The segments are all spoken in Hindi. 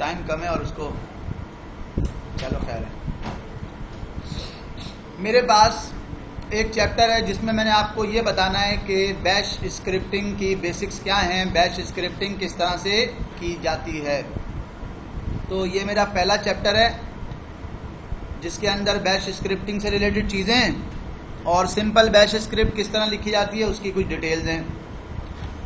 टाइम कम है और उसको चलो खैर है। मेरे पास एक चैप्टर है जिसमें मैंने आपको ये बताना है कि बैश स्क्रिप्टिंग की बेसिक्स क्या हैं, बैश स्क्रिप्टिंग किस तरह से की जाती है। तो ये मेरा पहला चैप्टर है जिसके अंदर बैश स्क्रिप्टिंग से रिलेटेड चीज़ें और सिंपल बैश स्क्रिप्ट किस तरह लिखी जाती है उसकी कुछ डिटेल्स हैं।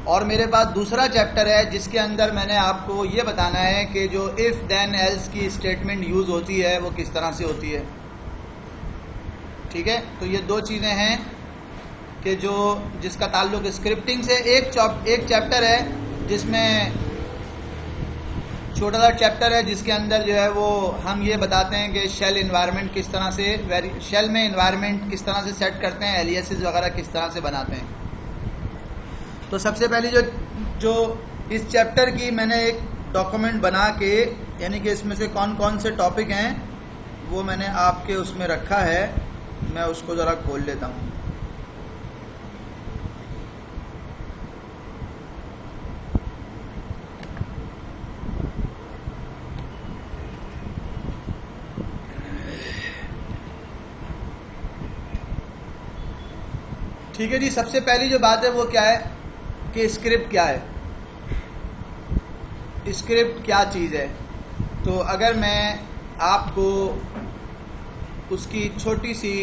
और मेरे पास दूसरा चैप्टर है जिसके अंदर मैंने आपको ये बताना है कि जो इफ़ देन एल्स की स्टेटमेंट यूज़ होती है वो किस तरह से होती है। ठीक है, तो ये दो चीज़ें हैं कि जो जिसका ताल्लुक स्क्रिप्टिंग से। एक चैप्टर है जिसमें छोटा सा चैप्टर है जिसके अंदर जो है वो हम ये बताते हैं कि शेल इन्वायरमेंट किस तरह से शेल में इन्वायरमेंट किस तरह से सेट करते हैं, एलियासेस वगैरह किस तरह से बनाते हैं। तो सबसे पहले जो इस चैप्टर की मैंने एक डॉक्यूमेंट बना के, यानी कि इसमें से कौन कौन से टॉपिक हैं वो मैंने आपके उसमें रखा है, मैं उसको ज़रा खोल लेता हूँ। ठीक है जी, सबसे पहली जो बात है वो क्या है कि स्क्रिप्ट क्या है, स्क्रिप्ट क्या चीज़ है। तो अगर मैं आपको उसकी छोटी सी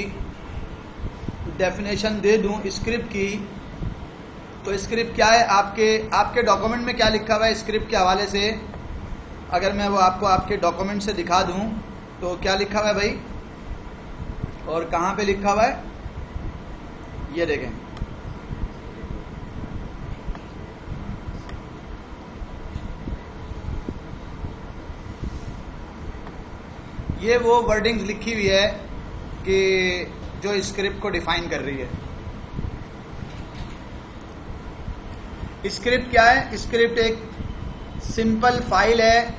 डेफिनेशन दे दूं स्क्रिप्ट की, तो स्क्रिप्ट क्या है, आपके डॉक्यूमेंट में क्या लिखा हुआ है स्क्रिप्ट के हवाले से, अगर मैं वो आपको आपके डॉक्यूमेंट से दिखा दूं तो क्या लिखा हुआ है भाई, और कहाँ पे लिखा हुआ है ये देखें। ये वो वर्डिंग्स लिखी हुई है कि जो स्क्रिप्ट को डिफाइन कर रही है। स्क्रिप्ट क्या है, स्क्रिप्ट एक सिंपल फाइल है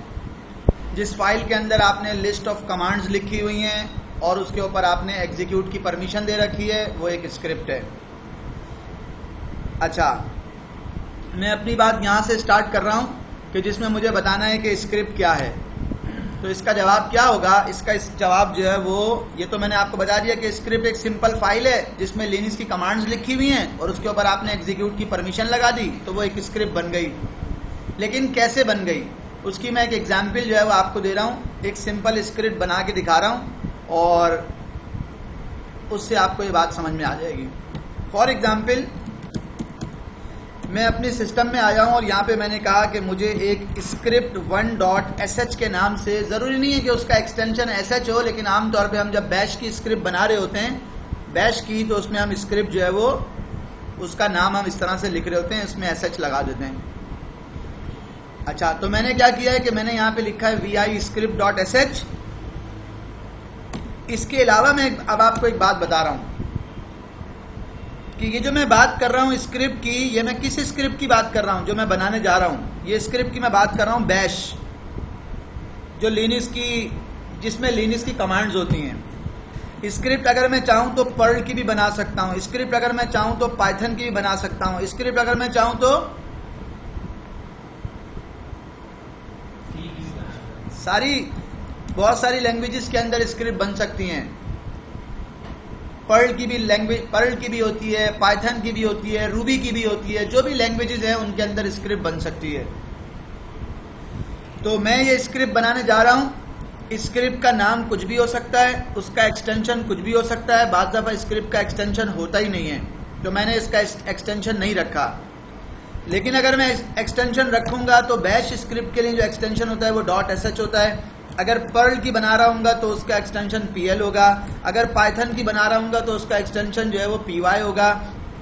जिस फाइल के अंदर आपने लिस्ट ऑफ कमांड्स लिखी हुई हैं और उसके ऊपर आपने एग्जीक्यूट की परमिशन दे रखी है, वो एक स्क्रिप्ट है। अच्छा, मैं अपनी बात यहाँ से स्टार्ट कर रहा हूँ कि जिसमें मुझे बताना है कि स्क्रिप्ट क्या है। तो इसका जवाब क्या होगा, इसका जवाब जो है वो ये तो मैंने आपको बता दिया कि स्क्रिप्ट एक सिंपल फाइल है जिसमें लिनक्स की कमांड्स लिखी हुई हैं और उसके ऊपर आपने एग्जीक्यूट की परमिशन लगा दी तो वो एक स्क्रिप्ट बन गई। लेकिन कैसे बन गई उसकी मैं एक एग्जाम्पल जो है वो आपको दे रहा हूँ, एक सिंपल स्क्रिप्ट बना के दिखा रहा हूँ और उससे आपको ये बात समझ में आ जाएगी। फॉर एग्जाम्पल, मैं अपने सिस्टम में आया हूँ और यहाँ पे मैंने कहा कि मुझे एक स्क्रिप्ट 1.sh के नाम से, ज़रूरी नहीं है कि उसका एक्सटेंशन sh हो, लेकिन आमतौर पे हम जब बैश की स्क्रिप्ट बना रहे होते हैं बैश की, तो उसमें हम स्क्रिप्ट जो है वो उसका नाम हम इस तरह से लिख रहे होते हैं, इसमें sh लगा देते हैं। अच्छा, तो मैंने क्या किया है कि मैंने यहाँ पे लिखा है vi script.sh। इसके अलावा मैं अब आपको एक बात बता रहा हूँ कि ये जो मैं बात कर रहा हूँ स्क्रिप्ट की, ये मैं किस स्क्रिप्ट की बात कर रहा हूँ जो मैं बनाने जा रहा हूँ। ये स्क्रिप्ट की मैं बात कर रहा हूँ बैश, जो लिनक्स की, जिसमें लिनक्स की कमांड्स होती हैं। स्क्रिप्ट अगर मैं चाहूँ तो पर्ल की भी बना सकता हूँ, स्क्रिप्ट अगर मैं चाहूँ तो पाइथन की भी बना सकता हूँ, स्क्रिप्ट अगर मैं चाहूँ तो बहुत सारी लैंग्वेजेस के अंदर स्क्रिप्ट बन सकती हैं। पर्ल की भी लैंग्वेज, पर्ल की भी होती है, पाइथन की भी होती है, रूबी की भी होती है, जो भी लैंग्वेजेस हैं उनके अंदर स्क्रिप्ट बन सकती है। तो मैं ये स्क्रिप्ट बनाने जा रहा हूँ। स्क्रिप्ट का नाम कुछ भी हो सकता है, उसका एक्सटेंशन कुछ भी हो सकता है। बाद दफा स्क्रिप्ट का एक्सटेंशन होता ही नहीं है, तो मैंने इसका एक्सटेंशन नहीं रखा। लेकिन अगर मैं एक्सटेंशन रखूंगा तो बैश स्क्रिप्ट के लिए जो एक्सटेंशन होता है वो .sh होता है। अगर पर्ल की बना रहा हूँगा तो उसका एक्सटेंशन pl होगा, अगर पाइथन की बना रहा हूँगा तो उसका एक्सटेंशन जो है वो py होगा,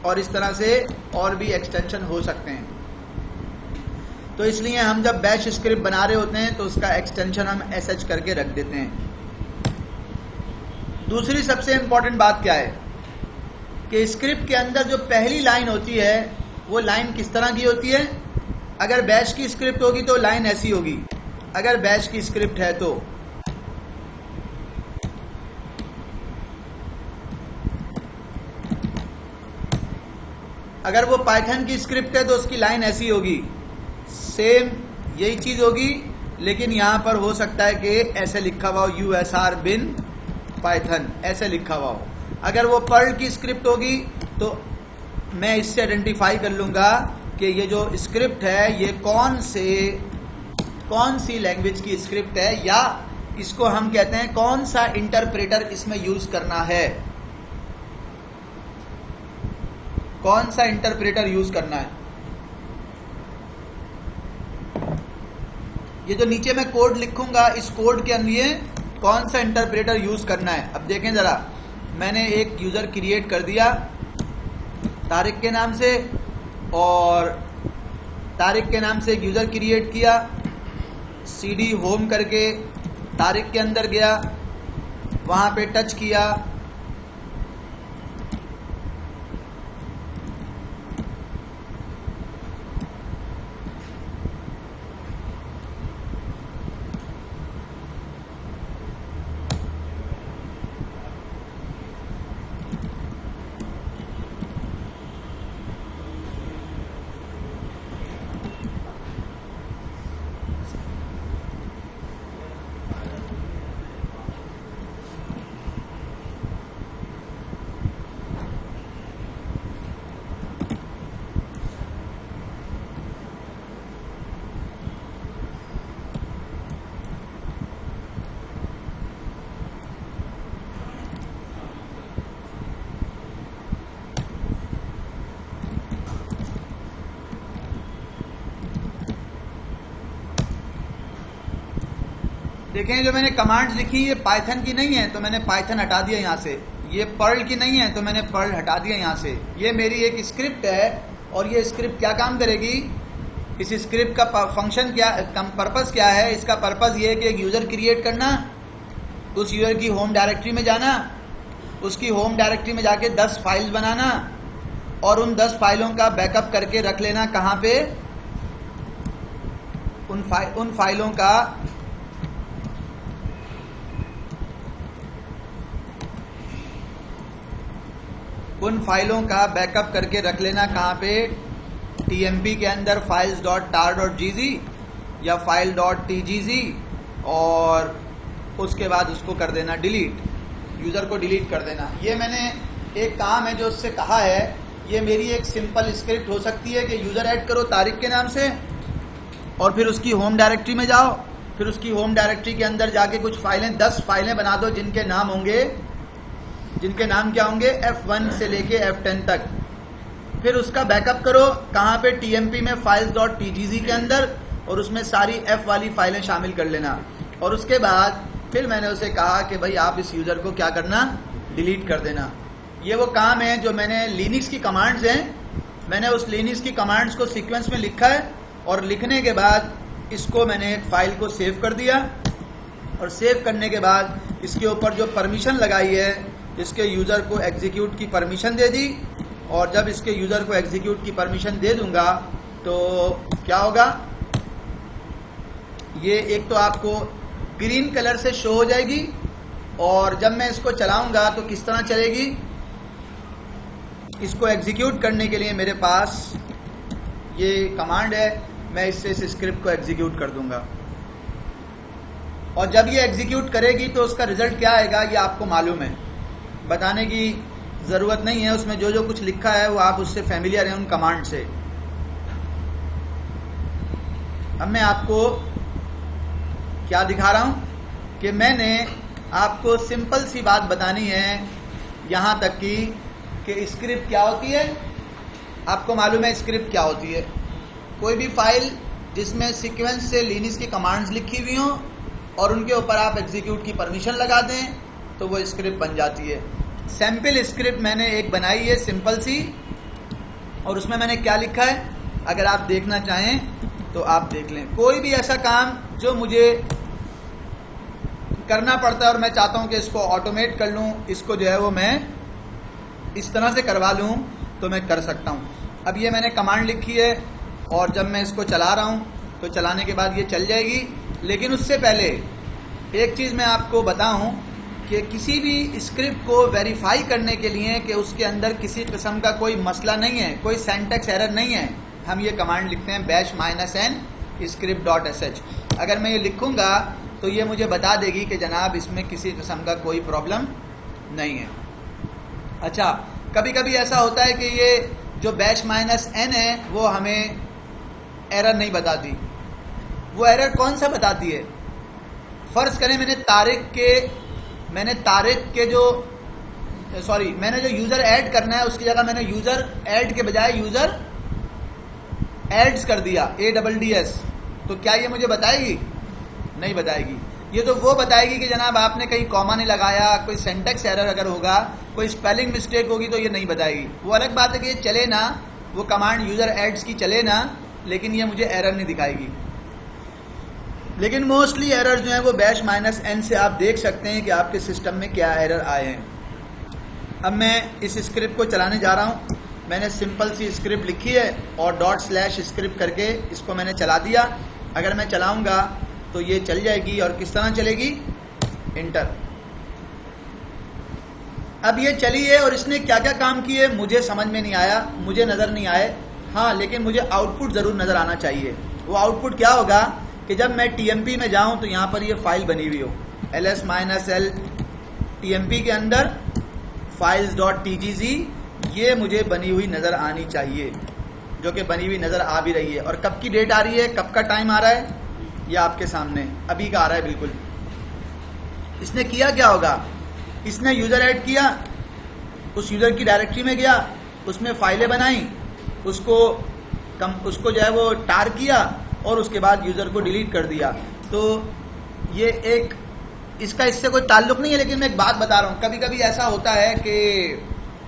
और इस तरह से और भी एक्सटेंशन हो सकते हैं। तो इसलिए हम जब बैश स्क्रिप्ट बना रहे होते हैं तो उसका एक्सटेंशन हम sh करके रख देते हैं। दूसरी सबसे इम्पोर्टेंट बात क्या है कि स्क्रिप्ट के अंदर जो पहली लाइन होती है वो लाइन किस तरह की होती है। अगर बैश की स्क्रिप्ट होगी तो लाइन ऐसी होगी, अगर बैश की स्क्रिप्ट है तो अगर वो पाइथन की स्क्रिप्ट है तो उसकी लाइन ऐसी होगी, सेम यही चीज होगी, लेकिन यहाँ पर हो सकता है कि ऐसे लिखा हुआ हो USR bin पाइथन, ऐसे लिखा हुआ हो। अगर वो पर्ल की स्क्रिप्ट होगी तो मैं इससे आइडेंटिफाई कर लूँगा कि ये जो स्क्रिप्ट है ये कौन सी लैंग्वेज की स्क्रिप्ट है, या इसको हम कहते हैं कौन सा इंटरप्रेटर इसमें यूज करना है, कौन सा इंटरप्रेटर यूज करना है। ये जो नीचे मैं कोड लिखूंगा, इस कोड के लिए कौन सा इंटरप्रेटर यूज करना है। अब देखें जरा, मैंने एक यूजर क्रिएट कर दिया तारिक के नाम से, और तारिक के नाम से एक यूजर क्रिएट किया, CD होम करके तारिक के अंदर गया, वहां पे टच किया, देखें जो मैंने कमांड्स लिखी ये पाइथन की नहीं है तो मैंने पाइथन हटा दिया यहाँ से, ये पर्ल की नहीं है तो मैंने पर्ल हटा दिया यहाँ से। ये मेरी एक स्क्रिप्ट है और ये स्क्रिप्ट क्या काम करेगी, इस स्क्रिप्ट का फंक्शन क्या, पर्पस क्या है। इसका पर्पस ये है कि एक यूजर क्रिएट करना, उस यूजर की होम डायरेक्टरी में जाना, उसकी होम डायरेक्टरी में जाके 10 फाइल्स बनाना और उन 10 फाइलों का बैकअप करके रख लेना कहाँ पे, उन फाइलों का बैकअप करके रख लेना कहाँ पे, TMP के अंदर files.tar.gz या file.tgz, और उसके बाद उसको कर देना डिलीट, यूजर को डिलीट कर देना। ये मैंने एक काम है जो उससे कहा है, ये मेरी एक सिंपल स्क्रिप्ट हो सकती है कि यूजर ऐड करो तारिक के नाम से और फिर उसकी होम डायरेक्टरी में जाओ, फिर उसकी होम डायरेक्टरी के अंदर जाके कुछ फाइलें 10 फाइलें बना दो जिनके नाम क्या होंगे F1 से लेके F10 तक। फिर उसका बैकअप करो कहाँ पे, TMP में files.tgz के अंदर, और उसमें सारी F वाली फाइलें शामिल कर लेना। और उसके बाद फिर मैंने उसे कहा कि भाई आप इस यूजर को क्या करना, डिलीट कर देना। ये वो काम है जो मैंने लिनक्स की कमांड्स हैं, मैंने उस लिनक्स की कमांड्स को सीक्वेंस में लिखा है और लिखने के बाद इसको मैंने एक फाइल को सेव कर दिया, और सेव करने के बाद इसके ऊपर जो परमिशन लगाई है, इसके यूजर को एग्जीक्यूट की परमिशन दे दी। और जब इसके यूजर को एग्जीक्यूट की परमिशन दे दूंगा तो क्या होगा, ये एक तो आपको ग्रीन कलर से शो हो जाएगी, और जब मैं इसको चलाऊंगा तो किस तरह चलेगी, इसको एग्जीक्यूट करने के लिए मेरे पास ये कमांड है, मैं इससे इस स्क्रिप्ट को एग्जीक्यूट कर दूंगा। और जब ये एग्जीक्यूट करेगी तो उसका रिजल्ट क्या आएगा ये आपको मालूम है, बताने की जरूरत नहीं है। उसमें जो जो कुछ लिखा है वो आप उससे फैमिलियर हैं, उन कमांड से। अब मैं आपको क्या दिखा रहा हूं कि मैंने आपको सिंपल सी बात बतानी है, यहां तक कि स्क्रिप्ट क्या होती है। आपको मालूम है स्क्रिप्ट क्या होती है, कोई भी फाइल जिसमें सीक्वेंस से लिनक्स की कमांड्स लिखी हुई हों और उनके ऊपर आप एग्जीक्यूट की परमिशन लगा दें तो वो स्क्रिप्ट बन जाती है। सैम्पल स्क्रिप्ट मैंने एक बनाई है सिंपल सी, और उसमें मैंने क्या लिखा है अगर आप देखना चाहें तो आप देख लें। कोई भी ऐसा काम जो मुझे करना पड़ता है और मैं चाहता हूं कि इसको ऑटोमेट कर लूं, इसको जो है वो मैं इस तरह से करवा लूं, तो मैं कर सकता हूं। अब ये मैंने कमांड लिखी है और जब मैं इसको चला रहा हूं तो चलाने के बाद ये चल जाएगी। लेकिन उससे पहले एक चीज़ मैं आपको बताऊं कि किसी भी स्क्रिप्ट को वेरीफाई करने के लिए कि उसके अंदर किसी किस्म का कोई मसला नहीं है, कोई सिंटैक्स एरर नहीं है, हम ये कमांड लिखते हैं bash -n script.sh। अगर मैं ये लिखूंगा तो ये मुझे बता देगी कि जनाब इसमें किसी किस्म का कोई प्रॉब्लम नहीं है। अच्छा, कभी कभी ऐसा होता है कि ये जो बैश माइनस एन है वो हमें एरर नहीं बताती। वो एरर कौन सा बताती है? फर्ज करें मैंने जो यूजर ऐड करना है उसकी जगह मैंने यूजर ऐड के बजाय यूजर एड्स कर दिया, ADDS, तो क्या ये मुझे बताएगी? नहीं बताएगी। ये तो वो बताएगी कि जनाब आपने कहीं कॉमा नहीं लगाया, कोई सिंटैक्स एरर अगर होगा, कोई स्पेलिंग मिस्टेक होगी तो ये नहीं बताएगी। वो अलग बात है कि ये चले ना, वो कमांड यूजर एड्स की चले ना, लेकिन ये मुझे एरर नहीं दिखाएगी। लेकिन मोस्टली एरर जो है वो बैश माइनस एन से आप देख सकते हैं कि आपके सिस्टम में क्या एरर आए हैं। अब मैं इस स्क्रिप्ट को चलाने जा रहा हूँ। मैंने सिंपल सी स्क्रिप्ट लिखी है और ./स्क्रिप्ट करके इसको मैंने चला दिया। अगर मैं चलाऊंगा तो ये चल जाएगी। और किस तरह चलेगी? इंटर। अब ये चली है और इसने क्या क्या काम किए मुझे समझ में नहीं आया, मुझे नज़र नहीं आए। हाँ, लेकिन मुझे आउटपुट ज़रूर नज़र आना चाहिए। वो आउटपुट क्या होगा कि जब मैं TMP में जाऊं तो यहाँ पर ये फाइल बनी हुई हो, ls-l TMP के अंदर files.tgz, ये मुझे बनी हुई नज़र आनी चाहिए, जो कि बनी हुई नज़र आ भी रही है। और कब की डेट आ रही है, कब का टाइम आ रहा है, ये आपके सामने अभी का आ रहा है बिल्कुल। इसने किया क्या होगा? इसने यूज़र ऐड किया, उस यूज़र की डायरेक्टरी में गया, उसमें फाइलें बनाई, उसको जो है वो टार किया और उसके बाद यूज़र को डिलीट कर दिया। तो ये एक इसका इससे कोई ताल्लुक नहीं है, लेकिन मैं एक बात बता रहा हूँ। कभी कभी ऐसा होता है कि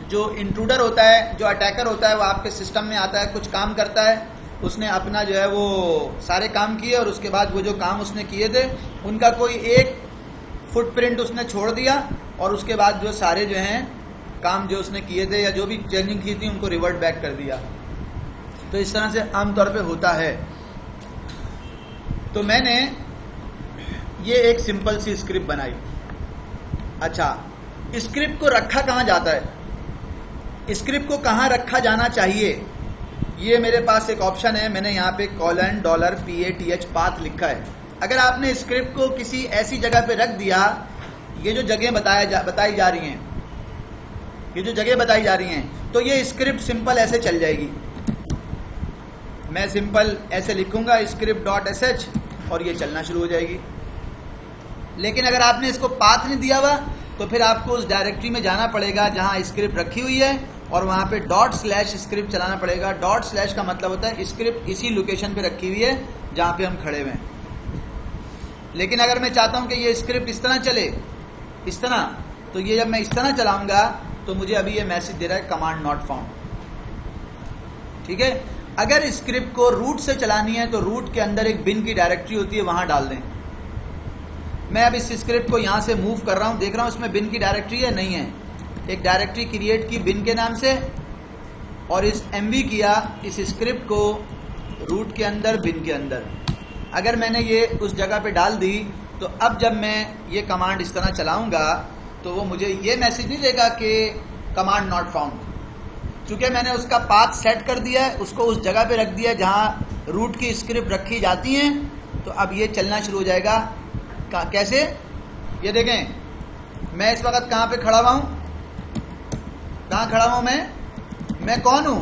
जो इंट्रूडर होता है, जो अटैकर होता है, वो आपके सिस्टम में आता है, कुछ काम करता है, उसने अपना जो है वो सारे काम किए और उसके बाद वो जो काम उसने किए थे उनका कोई एक फुटप्रिंट उसने छोड़ दिया और उसके बाद जो सारे जो हैं काम जो उसने किए थे या जो भी चेंजिंग की थी उनको रिवर्ट बैक कर दिया। तो इस तरह से आमतौर पे होता है। तो मैंने ये एक सिंपल सी स्क्रिप्ट बनाई। अच्छा, स्क्रिप्ट को रखा कहाँ जाता है, स्क्रिप्ट को कहाँ रखा जाना चाहिए, ये मेरे पास एक ऑप्शन है। मैंने यहाँ पे $PATH पाथ लिखा है। अगर आपने स्क्रिप्ट को किसी ऐसी जगह पे रख दिया, ये जो जगह बताई जा रही हैं, ये जो जगह बताई जा रही हैं, तो ये स्क्रिप्ट सिंपल ऐसे चल जाएगी। मैं सिंपल ऐसे लिखूंगा script.sh और ये चलना शुरू हो जाएगी। लेकिन अगर आपने इसको पाथ नहीं दिया हुआ तो फिर आपको उस डायरेक्टरी में जाना पड़ेगा जहां स्क्रिप्ट रखी हुई है और वहां पे ./स्क्रिप्ट चलाना पड़ेगा। ./ का मतलब होता है स्क्रिप्ट इसी लोकेशन पे रखी हुई है जहां पे हम खड़े हुए हैं। लेकिन अगर मैं चाहता हूं कि ये स्क्रिप्ट इस तरह चले, इस तरह, तो ये जब मैं इस तरह चलाऊंगा तो मुझे अभी ये मैसेज दे रहा है कमांड नॉट फाउंड। ठीक है। अगर स्क्रिप्ट को रूट से चलानी है तो रूट के अंदर एक बिन की डायरेक्टरी होती है, वहां डाल दें। मैं अब इस स्क्रिप्ट को यहां से मूव कर रहा हूं, देख रहा हूं इसमें बिन की डायरेक्टरी है, नहीं है। एक डायरेक्टरी क्रिएट की बिन के नाम से और इस MV किया इस स्क्रिप्ट को रूट के अंदर, बिन के अंदर। अगर मैंने ये उस जगह पे डाल दी तो अब जब मैं ये कमांड इस तरह चलाऊंगा तो वो मुझे ये मैसेज नहीं देगा कि कमांड नॉट फाउंड, चूंकि मैंने उसका पाथ सेट कर दिया है, उसको उस जगह पे रख दिया है जहां रूट की स्क्रिप्ट रखी जाती है। तो अब ये चलना शुरू हो जाएगा। कैसे? ये देखें, मैं इस वक्त कहां पे खड़ा हुआ हूं, कहां खड़ा हुआ मैं कौन हूं?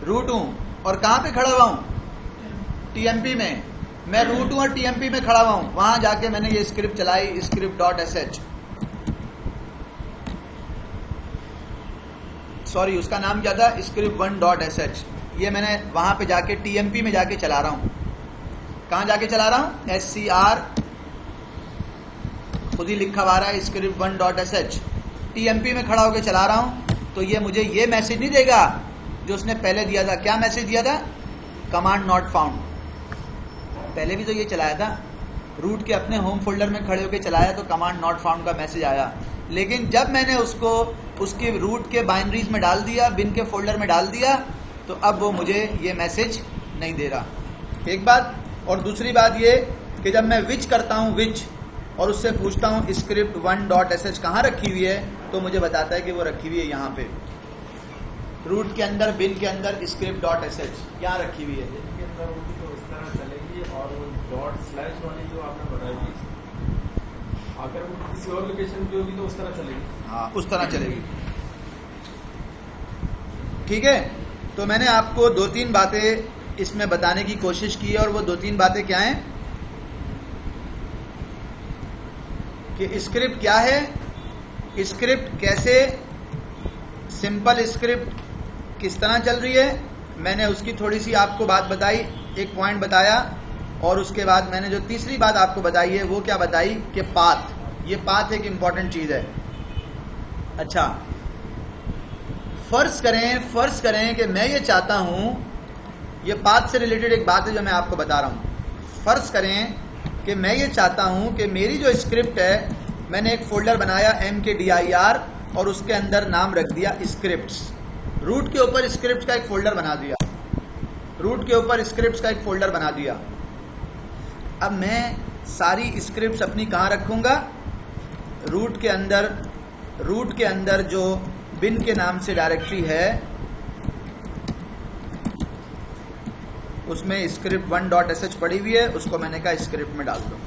रूट हूं। और कहां पे खड़ा हुआ हूं? TMP में। मैं रूट हूं और TMP में खड़ा हुआ हूं। वहां जाके मैंने ये स्क्रिप्ट चलाई, script.sh, सॉरी उसका नाम क्या था, script1.sh। ये मैंने वहां पे जाके TMP में जाके चला रहा हूं। कहां जाके चला रहा हूं? SCR खुद ही लिखा हुआ है script1.sh। TMP में खड़ा होकर चला रहा हूं तो ये मुझे ये मैसेज नहीं देगा जो उसने पहले दिया था। क्या मैसेज दिया था? Command not found. पहले भी तो ये चलाया था, रूट के अपने होम फोल्डर में खड़े होकर चलाया तो कमांड नॉट फाउंड का मैसेज आया। लेकिन जब मैंने उसको उसके रूट के बाइनरीज में डाल दिया, बिन के फोल्डर में डाल दिया, तो अब वो मुझे ये मैसेज नहीं दे रहा। एक बात। और दूसरी बात ये कि जब मैं विच करता हूँ, विच, और उससे पूछता हूँ script1.sh कहाँ रखी हुई है, तो मुझे बताता है कि वो रखी हुई है यहाँ पे रूट के अंदर, बिन के अंदर script.sh यहाँ रखी हुई है। बैश वाली जो आपने बताई थी, अगर वो किसी और लोकेशन पे होगी तो उस तरह चलेगी। हाँ, उस तरह चलेगी। ठीक है, तो मैंने आपको 2-3 बातें इसमें बताने की कोशिश की है, और वो 2-3 बातें क्या हैं कि स्क्रिप्ट क्या है, स्क्रिप्ट कैसे, सिंपल स्क्रिप्ट किस तरह चल रही है, मैंने उसकी थोड़ी सी आपको बात बताई, एक पॉइंट बताया, और उसके बाद मैंने जो तीसरी बात आपको बताई है वो क्या बताई कि पाथ, ये पाथ एक इंपॉर्टेंट चीज है। अच्छा, फर्ज करें कि मैं ये चाहता हूं, ये पाथ से रिलेटेड एक बात है जो मैं आपको बता रहा हूं। फर्ज करें कि मैं ये चाहता हूं कि मेरी जो स्क्रिप्ट है, मैंने एक फोल्डर बनाया MKDIR और उसके अंदर नाम रख दिया स्क्रिप्ट्स। रूट के ऊपर स्क्रिप्ट का एक फोल्डर बना दिया, रूट के ऊपर स्क्रिप्ट्स का एक फोल्डर बना दिया। अब मैं सारी स्क्रिप्ट्स अपनी कहाँ रखूंगा? रूट के अंदर जो बिन के नाम से डायरेक्टरी है उसमें स्क्रिप्ट 1.sh पड़ी हुई है, उसको मैंने कहा स्क्रिप्ट में डाल दो।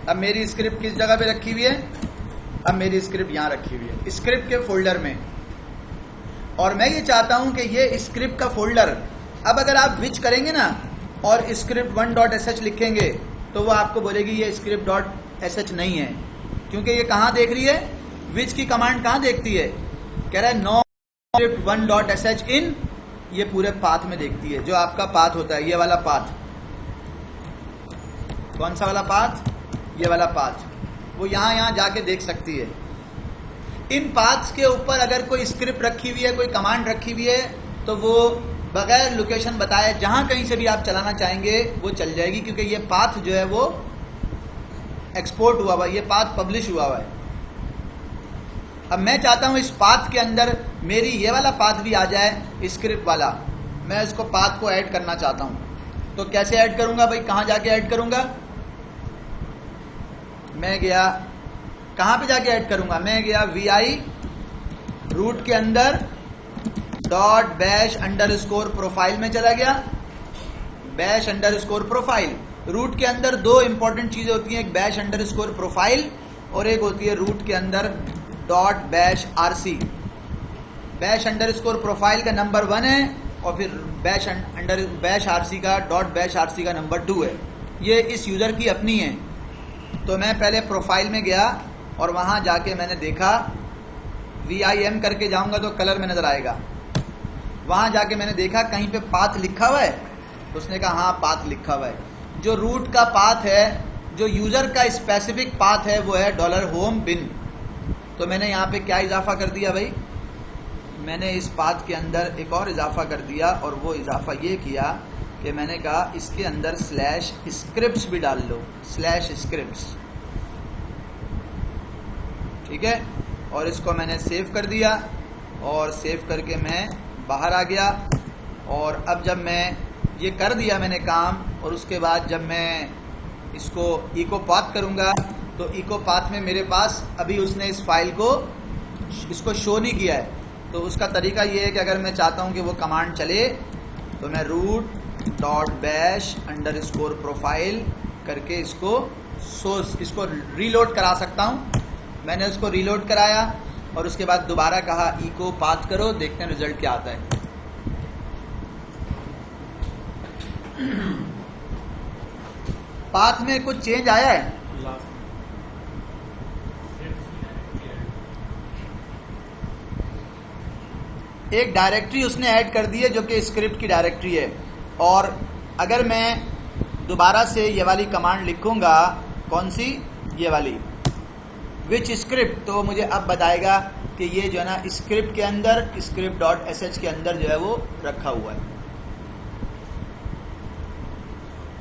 अब मेरी स्क्रिप्ट किस जगह पे रखी हुई है? अब मेरी स्क्रिप्ट यहाँ रखी हुई है स्क्रिप्ट के फोल्डर में, और मैं ये चाहता हूं कि ये स्क्रिप्ट का फोल्डर, अब अगर आप विच करेंगे ना और स्क्रिप्ट 1.sh लिखेंगे तो वो आपको बोलेगी ये script.sh नहीं है, क्योंकि ये कहाँ देख रही है? विच की कमांड कहाँ देखती है? कह रहा है नो स्क्रिप्ट 1.sh इन, ये पूरे पाथ में देखती है, जो आपका पाथ होता है, ये वाला पाथ। कौन सा वाला पाथ? ये वाला पाथ। वो यहाँ जाके देख सकती है। इन पाथ्स के ऊपर अगर कोई स्क्रिप्ट रखी हुई है, कोई कमांड रखी हुई है, तो वो बगैर लोकेशन बताए जहां कहीं से भी आप चलाना चाहेंगे वो चल जाएगी, क्योंकि ये पाथ जो है वो एक्सपोर्ट हुआ हुआ, ये पाथ पब्लिश हुआ हुआ है। अब मैं चाहता हूं इस पाथ के अंदर मेरी ये वाला पाथ भी आ जाए, स्क्रिप्ट वाला, मैं इसको पाथ को ऐड करना चाहता हूं। तो कैसे ऐड करूंगा भाई? कहां जाके ऐड करूंगा? मैं गया, कहां पे जाके ऐड करूंगा? मैं गया VI रूट के अंदर .bash_profile में चला गया, bash_profile। रूट के अंदर दो इंपॉर्टेंट चीजें होती हैं, एक bash_profile और एक होती है रूट के अंदर .bashrc। bash_profile का नंबर 1 है और फिर bashrc का .bashrc का नंबर 2 है। ये इस यूजर की अपनी है। तो मैं पहले प्रोफाइल में गया और वहां जाके मैंने देखा, VIM करके जाऊंगा तो कलर में नजर आएगा। वहां जाके मैंने देखा कहीं पे पाथ लिखा हुआ है, तो उसने कहा हाँ पाथ लिखा हुआ है। जो रूट का पाथ है, जो यूजर का स्पेसिफिक पाथ है, वो है $home_bin। तो मैंने यहाँ पे क्या इजाफा कर दिया भाई? मैंने इस पाथ के अंदर एक और इजाफा कर दिया, और वो इजाफा ये किया कि मैंने कहा इसके अंदर /scripts भी डाल लो, /scripts। ठीक है, और इसको मैंने सेव कर दिया, और सेव करके मैं बाहर आ गया। और अब जब मैं ये कर दिया मैंने काम, और उसके बाद जब मैं इसको इको पाथ करूंगा तो इको पाथ में मेरे पास अभी उसने इस फाइल को, इसको शो नहीं किया है। तो उसका तरीका ये है कि अगर मैं चाहता हूं कि वो कमांड चले तो मैं root.bash_profile करके इसको रीलोड करा सकता हूं। मैंने उसको रीलोड कराया और उसके बाद दोबारा कहा इको पाथ करो, देखते हैं रिजल्ट क्या आता है। पाथ में कुछ चेंज आया है? एक डायरेक्टरी उसने ऐड कर दी है जो कि स्क्रिप्ट की डायरेक्टरी है। और अगर मैं दोबारा से ये वाली कमांड लिखूंगा, कौन सी? ये वाली विच स्क्रिप्ट, तो मुझे अब बताएगा कि ये जो है ना स्क्रिप्ट के अंदर, script.sh के अंदर जो है वो रखा हुआ है।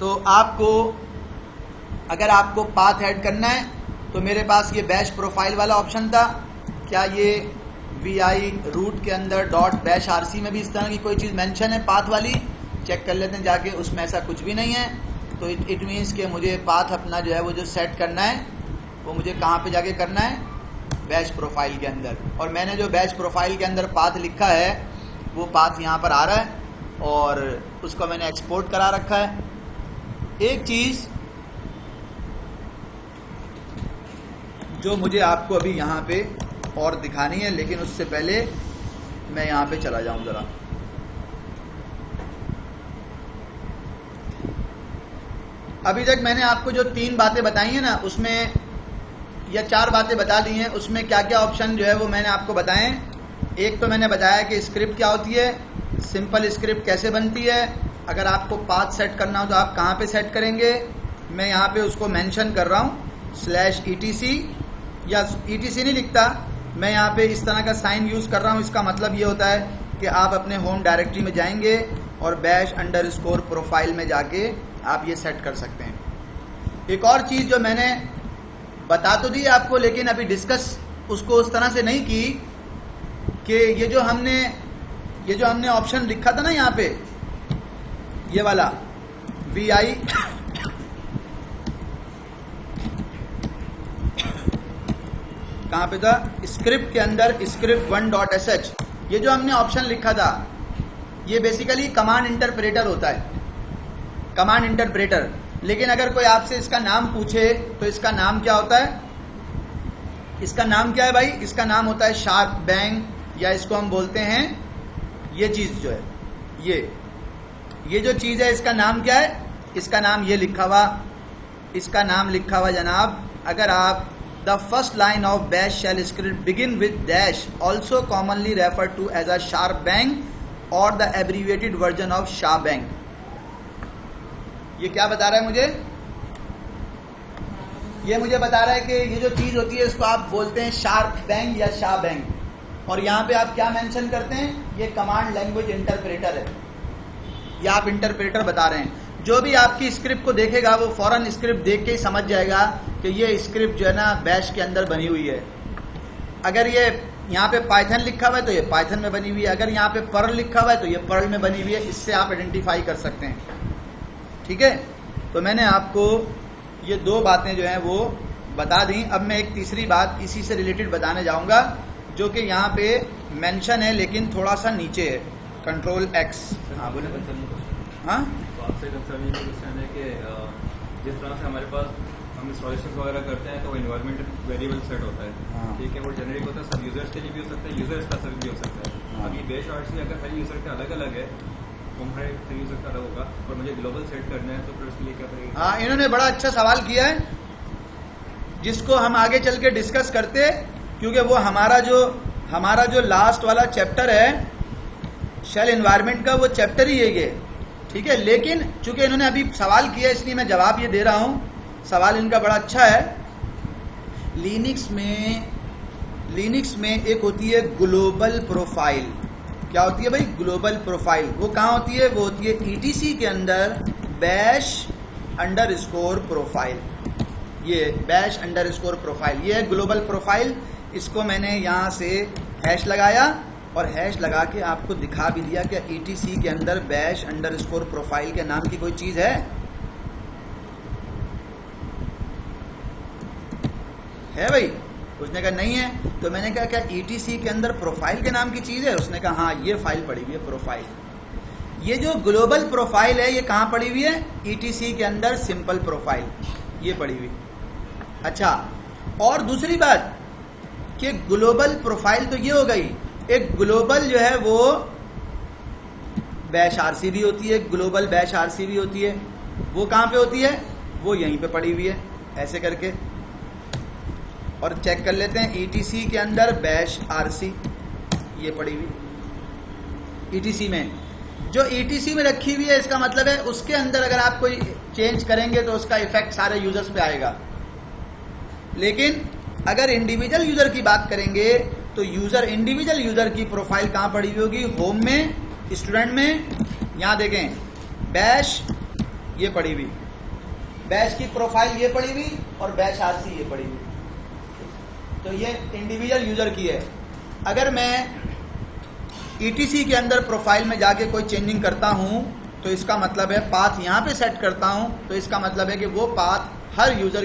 तो आपको अगर आपको पाथ ऐड करना है तो मेरे पास ये बैश प्रोफाइल वाला ऑप्शन था। क्या ये VI रूट के अंदर .bashrc में भी इस तरह की कोई चीज़ मेंशन है पाथ वाली? चेक कर लेते हैं जाके, उसमें ऐसा कुछ भी नहीं है। तो इट मीन्स कि मुझे पाथ अपना जो है वो जो सेट करना है वो मुझे कहाँ पे जाके करना है? बैश प्रोफाइल के अंदर। और मैंने जो बैश प्रोफाइल के अंदर पाथ लिखा है वो पाथ यहाँ पर आ रहा है और उसको मैंने एक्सपोर्ट करा रखा है। एक चीज़ जो मुझे आपको अभी यहाँ पे और दिखानी है, लेकिन उससे पहले मैं यहाँ पे चला जाऊँ ज़रा। अभी तक मैंने आपको जो 3 बातें बताई हैं ना, उसमें या 4 बातें बता दी हैं, उसमें क्या क्या ऑप्शन जो है वो मैंने आपको बताएं। एक तो मैंने बताया कि स्क्रिप्ट क्या होती है, सिंपल स्क्रिप्ट कैसे बनती है, अगर आपको पाथ सेट करना हो तो आप कहाँ पे सेट करेंगे। मैं यहाँ पे उसको मेंशन कर रहा हूँ /etc, या etc नहीं लिखता, मैं यहाँ पे इस तरह का साइन यूज़ कर रहा हूँ। इसका मतलब ये होता है कि आप अपने होम डायरेक्टरी में जाएंगे और \_profile में जाके आप ये सेट कर सकते हैं। एक और चीज़ जो मैंने बता तो दी आपको, लेकिन अभी डिस्कस उसको उस तरह से नहीं की कि ये जो हमने ऑप्शन लिखा था ना यहाँ पे, ये वाला VI कहाँ पे था, स्क्रिप्ट के अंदर script1.sh, ये जो हमने ऑप्शन लिखा था ये बेसिकली कमांड इंटरप्रेटर होता है, कमांड इंटरप्रेटर। लेकिन अगर कोई आपसे इसका नाम पूछे तो इसका नाम क्या होता है, इसका नाम क्या है भाई, इसका नाम होता है शार्प बैंग, या इसको हम बोलते हैं ये चीज़ जो है, ये जो चीज़ है इसका नाम क्या है, इसका नाम ये लिखा हुआ, इसका नाम लिखा हुआ जनाब, अगर आप the first line of bash shell script begin with dash also commonly refer to as a sharp bang और the abbreviated version of shebang. ये क्या बता रहा है मुझे, ये मुझे बता रहा है कि ये जो चीज़ होती है इसको आप बोलते हैं शार्प बैंग या शाह बैंग। और यहाँ पे आप क्या मेंशन करते हैं, ये कमांड लैंग्वेज इंटरप्रेटर है, या आप इंटरप्रेटर बता रहे हैं। जो भी आपकी स्क्रिप्ट को देखेगा वो फौरन स्क्रिप्ट देख के ही समझ जाएगा कि ये स्क्रिप्ट जो है ना बैश के अंदर बनी हुई है। अगर ये यहाँ पे पाइथन लिखा हुआ है तो ये पाइथन में बनी हुई है, अगर यहाँ पे पर्ल लिखा हुआ है तो ये पर्ल में बनी हुई है। इससे आप आइडेंटिफाई कर सकते हैं, ठीक है। तो मैंने आपको ये 2 बातें जो हैं वो बता दी। अब मैं एक तीसरी बात इसी से रिलेटेड बताने जाऊंगा, जो कि यहाँ पे मेंशन है लेकिन थोड़ा सा नीचे है, Ctrl+X। हाँ बोले, हाँ तो आपसे कंसर्न ये क्वेश्चन है कि जिस तरह से हमारे पास हम इंस्टॉलेशन वगैरह करते हैं तो एनवायरमेंट वेरिएबल सेट होता है, हाँ। ठीक है, वो जेनरिक होता है, सब यूजर्स के लिए भी हो सकता है, यूजर स्पेसिफिक भी हो सकता है। हाँ। अभी बेश आरसी अगर हर यूजर का अलग अलग है, हर यूजर का अलग होगा, और मुझे ग्लोबल सेट करना है तो फिर उसके लिए क्या करेंगे। हाँ, इन्होंने बड़ा अच्छा सवाल किया है जिसको हम आगे चल के डिस्कस करते हैं, क्योंकि वो हमारा जो लास्ट वाला चैप्टर है शेल एनवायरनमेंट का, वो चैप्टर ही है ये, ठीक है। लेकिन चूंकि इन्होंने अभी सवाल किया इसलिए मैं जवाब ये दे रहा हूँ। सवाल इनका बड़ा अच्छा है। लिनक्स में एक होती है ग्लोबल प्रोफाइल। क्या होती है भाई, ग्लोबल प्रोफाइल। वो कहाँ होती है, वो होती है ETC के अंदर \_profile। ये \_profile ये है ग्लोबल प्रोफाइल। इसको मैंने यहाँ से हैश लगाया और हैश लगा के आपको दिखा भी दिया कि ETC के अंदर \_profile के नाम की कोई चीज़ है भाई। उसने कहा नहीं है। तो मैंने कहा क्या ETC के अंदर प्रोफाइल के नाम की चीज़ है? उसने कहा हाँ, ये फाइल पड़ी हुई है प्रोफाइल। ये जो ग्लोबल प्रोफाइल है ये कहाँ पड़ी हुई है? ETC के अंदर सिंपल प्रोफाइल ये पड़ी हुई। अच्छा, और दूसरी बात कि ग्लोबल प्रोफाइल तो ये हो गई, एक ग्लोबल जो है वो \rc भी होती है, ग्लोबल \rc भी होती है। वो कहाँ पे होती है? वो यहीं पे पड़ी हुई है ऐसे करके। और चेक कर लेते हैं ETC के अंदर \rc ये पड़ी हुई। ETC में जो ETC में रखी हुई है, इसका मतलब है उसके अंदर अगर आप कोई चेंज करेंगे तो उसका इफेक्ट सारे यूजर्स पे आएगा। लेकिन अगर इंडिविजुअल यूजर की बात करेंगे तो इंडिविजुअल यूजर की प्रोफाइल कहाँ पड़ी हुई होगी? होम में, स्टूडेंट में। यहाँ देखें बैश ये पड़ी हुई, बैश की प्रोफाइल ये पड़ी हुई और \rc ये पड़ी हुई। तो ये इंडिविजुअल यूजर की है। अगर मैं ETC के अंदर प्रोफाइल में जाके कोई चेंजिंग करता हूँ तो इसका मतलब है पाथ यहाँ पे सेट करता हूँ तो इसका मतलब है कि वो पाथ हर यूजर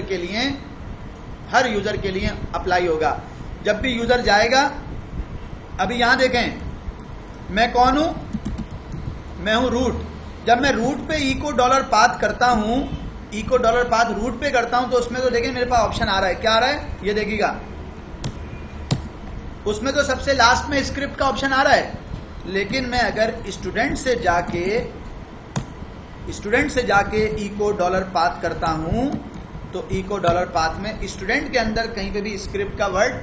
के लिए अप्लाई होगा। जब भी यूजर जाएगा, अभी यहाँ देखें मैं कौन हूँ? मैं हूँ रूट। जब मैं रूट पे echo $path करता हूँ इको डॉलर पाथ रूट पे करता हूं तो उसमें तो देखिए मेरे पास ऑप्शन आ रहा है, क्या आ रहा है ये देखिएगा, उसमें तो सबसे लास्ट में स्क्रिप्ट का ऑप्शन आ रहा है। लेकिन मैं अगर स्टूडेंट से जाके इको डॉलर पाथ करता हूं तो इको डॉलर पाथ में स्टूडेंट के अंदर कहीं पे भी स्क्रिप्ट का वर्ड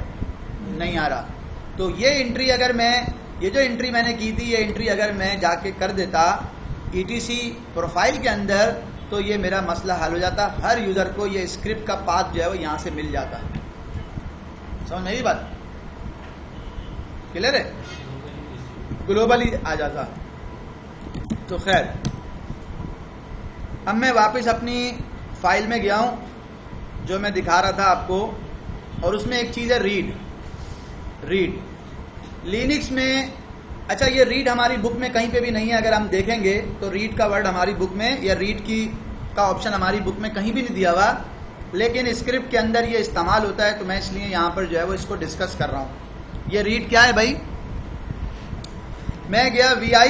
नहीं आ रहा। तो ये एंट्री अगर मैं, ये जो एंट्री मैंने की थी, ये एंट्री अगर मैं जाके कर देता ETC प्रोफाइल के अंदर तो ये मेरा मसला हल हो जाता। हर यूजर को ये स्क्रिप्ट का पाथ जो है वो यहां से मिल जाता। समझ नहीं बात? क्लियर है? ग्लोबली आ जाता। तो खैर, अब मैं वापस अपनी फाइल में गया हूं जो मैं दिखा रहा था आपको, और उसमें एक चीज है रीड लिनक्स में। अच्छा, ये रीड हमारी बुक में कहीं पे भी नहीं है। अगर हम देखेंगे तो रीड का वर्ड हमारी बुक में, या रीड का ऑप्शन हमारी बुक में कहीं भी नहीं दिया हुआ, लेकिन स्क्रिप्ट के अंदर ये इस्तेमाल होता है। तो मैं इसलिए यहां पर जो है वो इसको डिस्कस कर रहा हूं। ये रीड क्या है भाई? मैं गया VI,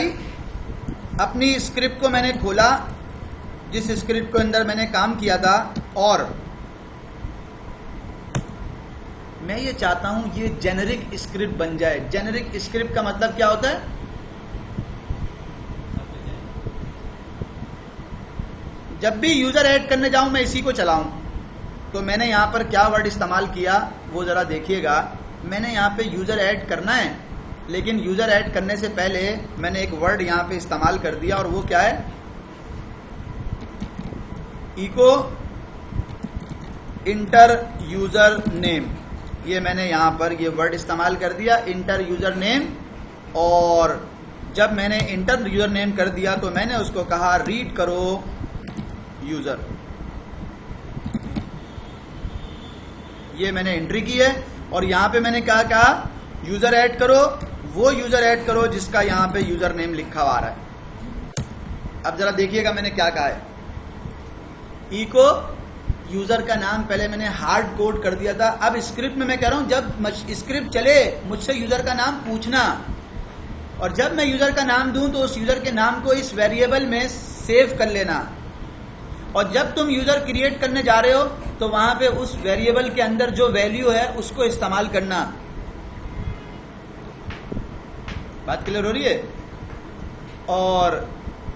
अपनी स्क्रिप्ट को मैंने खोला जिस स्क्रिप्ट के अंदर मैंने काम किया था, और मैं ये चाहता हूं ये जेनेरिक स्क्रिप्ट बन जाए। जेनेरिक स्क्रिप्ट का मतलब क्या होता है? जब भी यूजर ऐड करने जाऊं मैं इसी को चलाऊं। तो मैंने यहां पर क्या वर्ड इस्तेमाल किया वो जरा देखिएगा। मैंने यहां पे यूजर ऐड करना है, लेकिन यूजर ऐड करने से पहले मैंने एक वर्ड यहां पे इस्तेमाल कर दिया, और वो क्या है? Echo enter user name. ये मैंने यहां पर ये वर्ड इस्तेमाल कर दिया, इंटर यूजर नेम। और जब मैंने इंटर यूजर नेम कर दिया तो मैंने उसको कहा रीड करो यूजर। ये मैंने एंट्री की है, और यहां पे मैंने क्या कहा? यूजर ऐड करो, वो यूजर ऐड करो जिसका यहां पे यूजर नेम लिखा हुआ आ रहा है। अब जरा देखिएगा मैंने क्या कहा है। इको यूजर का नाम पहले मैंने हार्ड कोड कर दिया था। अब स्क्रिप्ट में मैं कह रहा हूं जब स्क्रिप्ट चले मुझसे यूजर का नाम पूछना, और जब मैं यूजर का नाम दूं तो उस यूजर के नाम को इस वेरिएबल में सेव कर लेना। और जब तुम यूजर क्रिएट करने जा रहे हो तो वहां पे उस वेरिएबल के अंदर जो वैल्यू है उसको इस्तेमाल करना। बात क्लियर हो रही है? और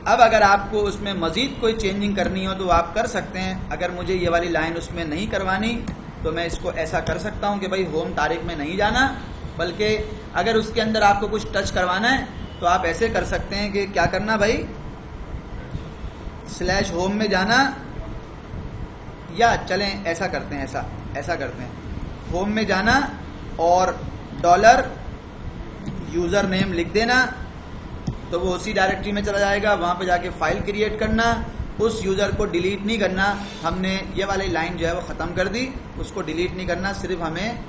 अब अगर आपको उसमें मजीद कोई चेंजिंग करनी हो तो आप कर सकते हैं। अगर मुझे ये वाली लाइन उसमें नहीं करवानी तो मैं इसको ऐसा कर सकता हूं कि भाई होम तारीख में नहीं जाना, बल्कि अगर उसके अंदर आपको कुछ टच करवाना है तो आप ऐसे कर सकते हैं कि क्या करना भाई, स्लैश होम में जाना, या चलें ऐसा करते हैं, ऐसा करते हैं, होम में जाना और डॉलर यूजर नेम लिख देना, तो वो उसी डायरेक्टरी में चला जाएगा। वहां पे जाके फाइल क्रिएट करना, उस यूजर को डिलीट नहीं करना। हमने ये वाली लाइन जो है वो खत्म कर दी, उसको डिलीट नहीं करना, सिर्फ हमें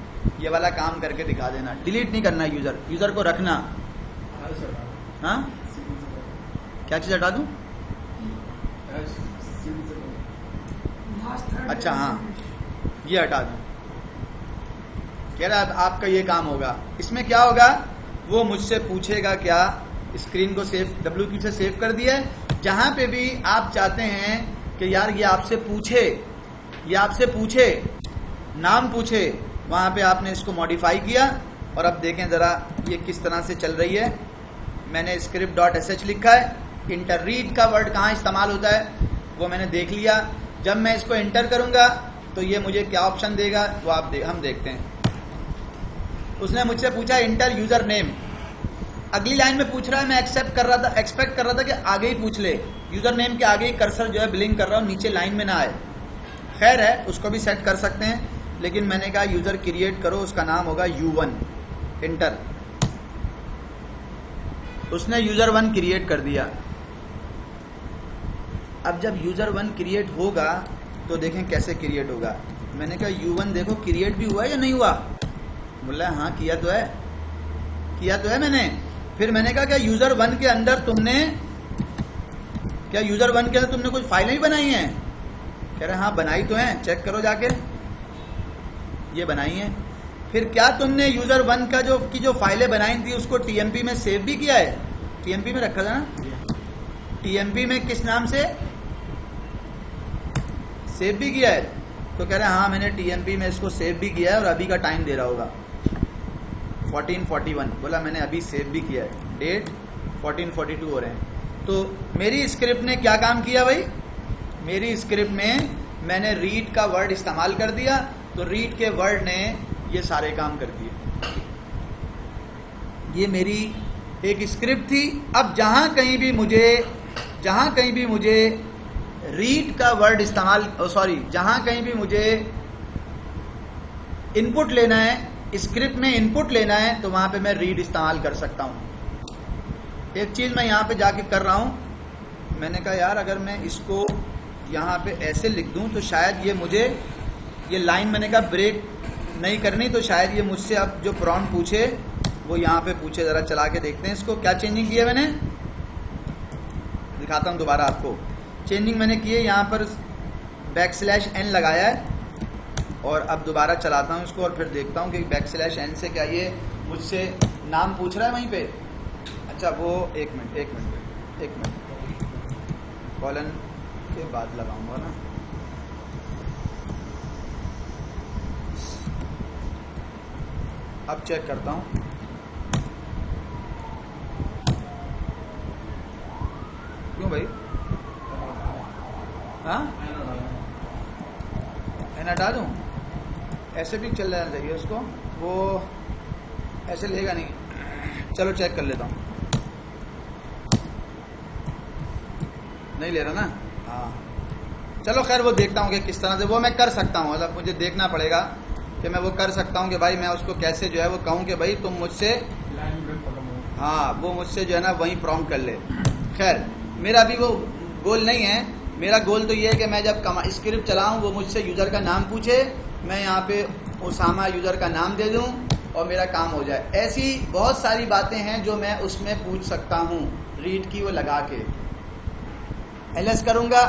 ये वाला काम करके दिखा देना। डिलीट नहीं करना यूजर को रखना। हाँ, क्या चीज हटा दूं? अच्छा हाँ, ये हटा दूं। कह रहा आपका ये काम होगा। इसमें क्या होगा, वो मुझसे पूछेगा क्या, स्क्रीन को सेव WQ से सेव कर दिया है। जहां पे भी आप चाहते हैं कि यार ये आपसे पूछे, नाम पूछे, वहां पे आपने इसको मॉडिफाई किया। और अब देखें जरा ये किस तरह से चल रही है। मैंने script.sh लिखा है, इंटर रीड का वर्ड कहाँ इस्तेमाल होता है वो मैंने देख लिया। जब मैं इसको एंटर करूंगा तो ये मुझे क्या ऑप्शन देगा वो हम देखते हैं। उसने मुझसे पूछा इंटर यूजर नेम, अगली लाइन में पूछ रहा है, मैं एक्सपेक्ट कर रहा था कि आगे ही पूछ ले, यूजर नेम के आगे ही कर्सर जो है ब्लिंक कर रहा हूं, नीचे लाइन में ना आए। खैर है, उसको भी सेट कर सकते हैं, लेकिन मैंने कहा यूजर क्रिएट करो, उसका नाम होगा U1, इंटर। उसने यूजर 1 क्रिएट कर दिया। अब जब यूजर 1 क्रिएट होगा तो देखें कैसे क्रिएट होगा। मैंने कहा U1 देखो क्रिएट भी हुआ या नहीं हुआ? बोला हाँ किया तो है मैंने। फिर मैंने कहा क्या यूजर 1 के अंदर तुमने कोई फाइलें ही बनाई हैं? कह रहे हाँ बनाई तो हैं, चेक करो जाके, ये बनाई हैं। फिर क्या तुमने यूजर 1 का जो फाइलें बनाई थी उसको TMP में सेव भी किया है? TMP में रखा था ना? TMP में किस नाम से? सेव भी किया है? तो कह रहे हैं हाँ मैंने TMP में इसको सेव भी किया है और अभी का टाइम दे रहा होगा 1441। बोला मैंने अभी सेव भी किया है, डेट 1442 हो रहे हैं। तो मेरी स्क्रिप्ट ने क्या काम किया भाई? मेरी स्क्रिप्ट में मैंने रीड का वर्ड इस्तेमाल कर दिया, तो रीड के वर्ड ने ये सारे काम कर दिए। ये मेरी एक स्क्रिप्ट थी। अब जहां कहीं भी मुझे रीड का वर्ड इस्तेमाल जहां कहीं भी मुझे इनपुट लेना है, स्क्रिप्ट में इनपुट लेना है, तो वहां पे मैं रीड इस्तेमाल कर सकता हूं। एक चीज मैं यहां पे जाके कर रहा हूं, मैंने कहा यार अगर मैं इसको यहां पे ऐसे लिख दूं तो शायद ये लाइन मैंने कहा ब्रेक नहीं करनी, तो शायद ये मुझसे अब जो प्रॉम्प्ट पूछे वो यहाँ पे पूछे। जरा चला के देखते हैं इसको, क्या चेंजिंग की है मैंने, दिखाता हूँ दोबारा आपको। चेंजिंग मैंने की है, यहाँ पर \n लगाया है और अब दोबारा चलाता हूँ इसको और फिर देखता हूँ कि \n से क्या ये मुझसे नाम पूछ रहा है वहीं पे। अच्छा वो एक मिनट कॉलन के बाद लगाऊंगा ना। अब चेक करता हूँ, क्यों भाई? हाँ एन हटा दूँ? ऐसे भी चल जाना चाहिए उसको, वो ऐसे लेगा नहीं। चलो चेक कर लेता हूँ, नहीं ले रहा ना? हाँ चलो खैर वो देखता हूँ कि किस तरह से वो मैं कर सकता हूँ। मतलब मुझे देखना पड़ेगा कि मैं वो कर सकता हूँ कि भाई मैं उसको कैसे जो है वो कहूँ कि भाई तुम मुझसे, हाँ वो मुझसे जो है ना वहीं प्रॉम्प्ट कर ले। खैर मेरा अभी वो गोल नहीं है। मेरा गोल तो ये है कि मैं जब स्क्रिप्ट चलाऊँ वो मुझसे यूज़र का नाम पूछे, मैं यहाँ पे उसामा यूज़र का नाम दे दूँ और मेरा काम हो जाए। ऐसी बहुत सारी बातें हैं जो मैं उसमें पूछ सकता हूँ रीड की वो लगा के। ls करूँगा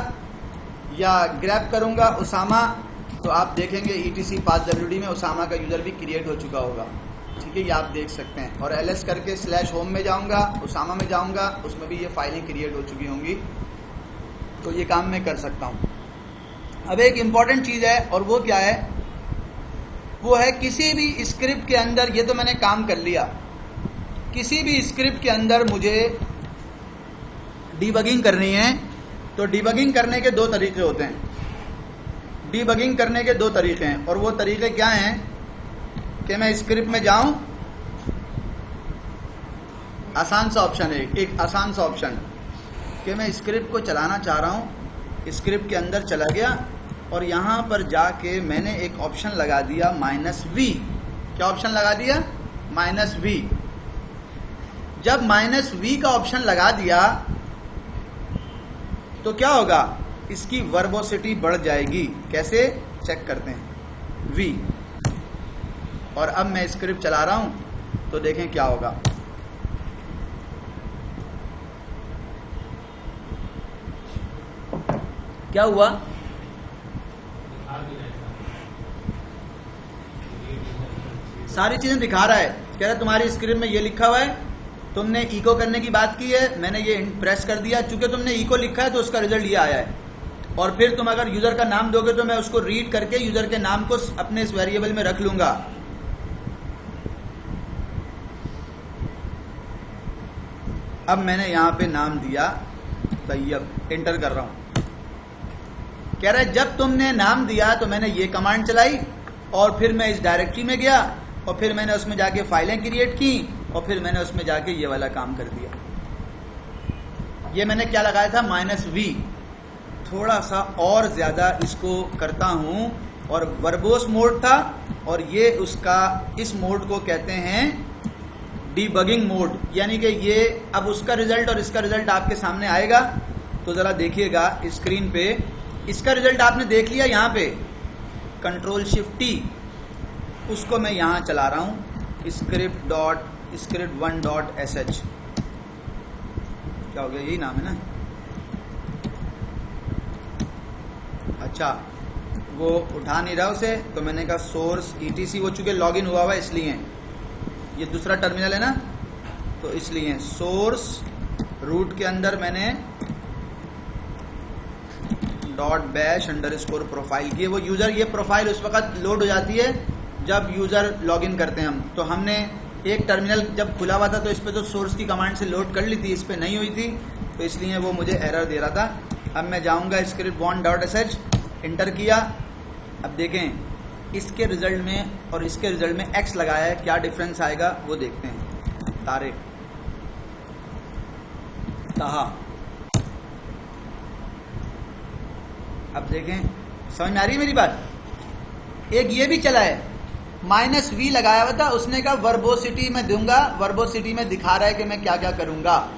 या ग्रैब करूँगा उसामा, तो आप देखेंगे etc passwd में उसामा का यूज़र भी क्रिएट हो चुका होगा। ठीक है, ये आप देख सकते हैं। और ls करके /home में जाऊँगा, उसामा में जाऊँगा, उसमें भी ये फाइलें क्रिएट हो चुकी होंगी। तो ये काम मैं कर सकता हूँ। अब एक इम्पॉर्टेंट चीज़ है, और वो क्या है? वो है किसी भी स्क्रिप्ट के अंदर, ये तो मैंने काम कर लिया, किसी भी स्क्रिप्ट के अंदर मुझे डीबगिंग करनी है तो डीबगिंग करने के दो तरीके होते हैं। डीबगिंग करने के दो तरीके हैं, और वो तरीके क्या हैं कि मैं स्क्रिप्ट में जाऊं, आसान सा ऑप्शन है, एक आसान सा ऑप्शन कि मैं स्क्रिप्ट को चलाना चाह रहा हूं, स्क्रिप्ट के अंदर चला गया और यहां पर जाके मैंने एक ऑप्शन लगा दिया -v। क्या ऑप्शन लगा दिया? -v। जब -v का ऑप्शन लगा दिया तो क्या होगा? इसकी वर्बोसिटी बढ़ जाएगी। कैसे? चेक करते हैं। v, और अब मैं स्क्रिप्ट चला रहा हूं तो देखें क्या होगा। क्या हुआ? सारी चीजें दिखा रहा है। कह रहा है तुम्हारी स्क्रिप्ट में ये लिखा हुआ है, तुमने इको करने की बात की है, मैंने ये प्रेस कर दिया, चूंकि तुमने इको लिखा है तो उसका रिजल्ट ये आया है। और फिर तुम अगर यूजर का नाम दोगे तो मैं उसको रीड करके यूजर के नाम को अपने इस वेरिएबल में रख लूंगा। अब मैंने यहां पे नाम दिया तैयब, एंटर कर रहा हूं। कह रहा है जब तुमने नाम दिया तो मैंने ये कमांड चलाई और फिर मैं इस डायरेक्टरी में गया और फिर मैंने उसमें जाके फाइलें क्रिएट की और फिर मैंने उसमें जाके ये वाला काम कर दिया। ये मैंने क्या लगाया था? -v। थोड़ा सा और ज्यादा इसको करता हूं, और वर्बोस मोड था, और ये उसका, इस मोड को कहते हैं डीबगिंग मोड। यानी कि ये अब उसका रिजल्ट और इसका रिजल्ट आपके सामने आएगा। तो जरा देखिएगा स्क्रीन पे, इसका रिजल्ट आपने देख लिया। यहाँ पे Ctrl+Shift+T, उसको मैं यहाँ चला रहा हूँ, script1.sh। क्या हो गया? यही नाम है ना? अच्छा, वो उठा नहीं रहा उसे, तो मैंने कहा सोर्स etc, वो चूंकि लॉगिन हुआ हुआ इसलिए, ये दूसरा टर्मिनल है ना, तो इसलिए सोर्स रूट के अंदर मैंने .bash_profile की वो यूज़र, ये प्रोफाइल उस वक्त लोड हो जाती है जब यूज़र लॉगिन करते हैं हम। तो हमने एक टर्मिनल जब खुला हुआ था तो इस पर तो सोर्स की कमांड से लोड कर ली थी, इस पर नहीं हुई थी, तो इसलिए वो मुझे एरर दे रहा था। अब मैं जाऊंगा script1.sh, इंटर किया। अब देखें इसके रिजल्ट में और इसके रिजल्ट में x लगाया है, क्या डिफरेंस आएगा वो देखते हैं। तारिक ताहा, अब देखें समझ में आ रही है मेरी बात। एक ये भी चला है, -v लगाया हुआ था, उसने कहा वर्बोसिटी में दूंगा, वर्बोसिटी में दिखा रहा है कि मैं क्या क्या करूंगा।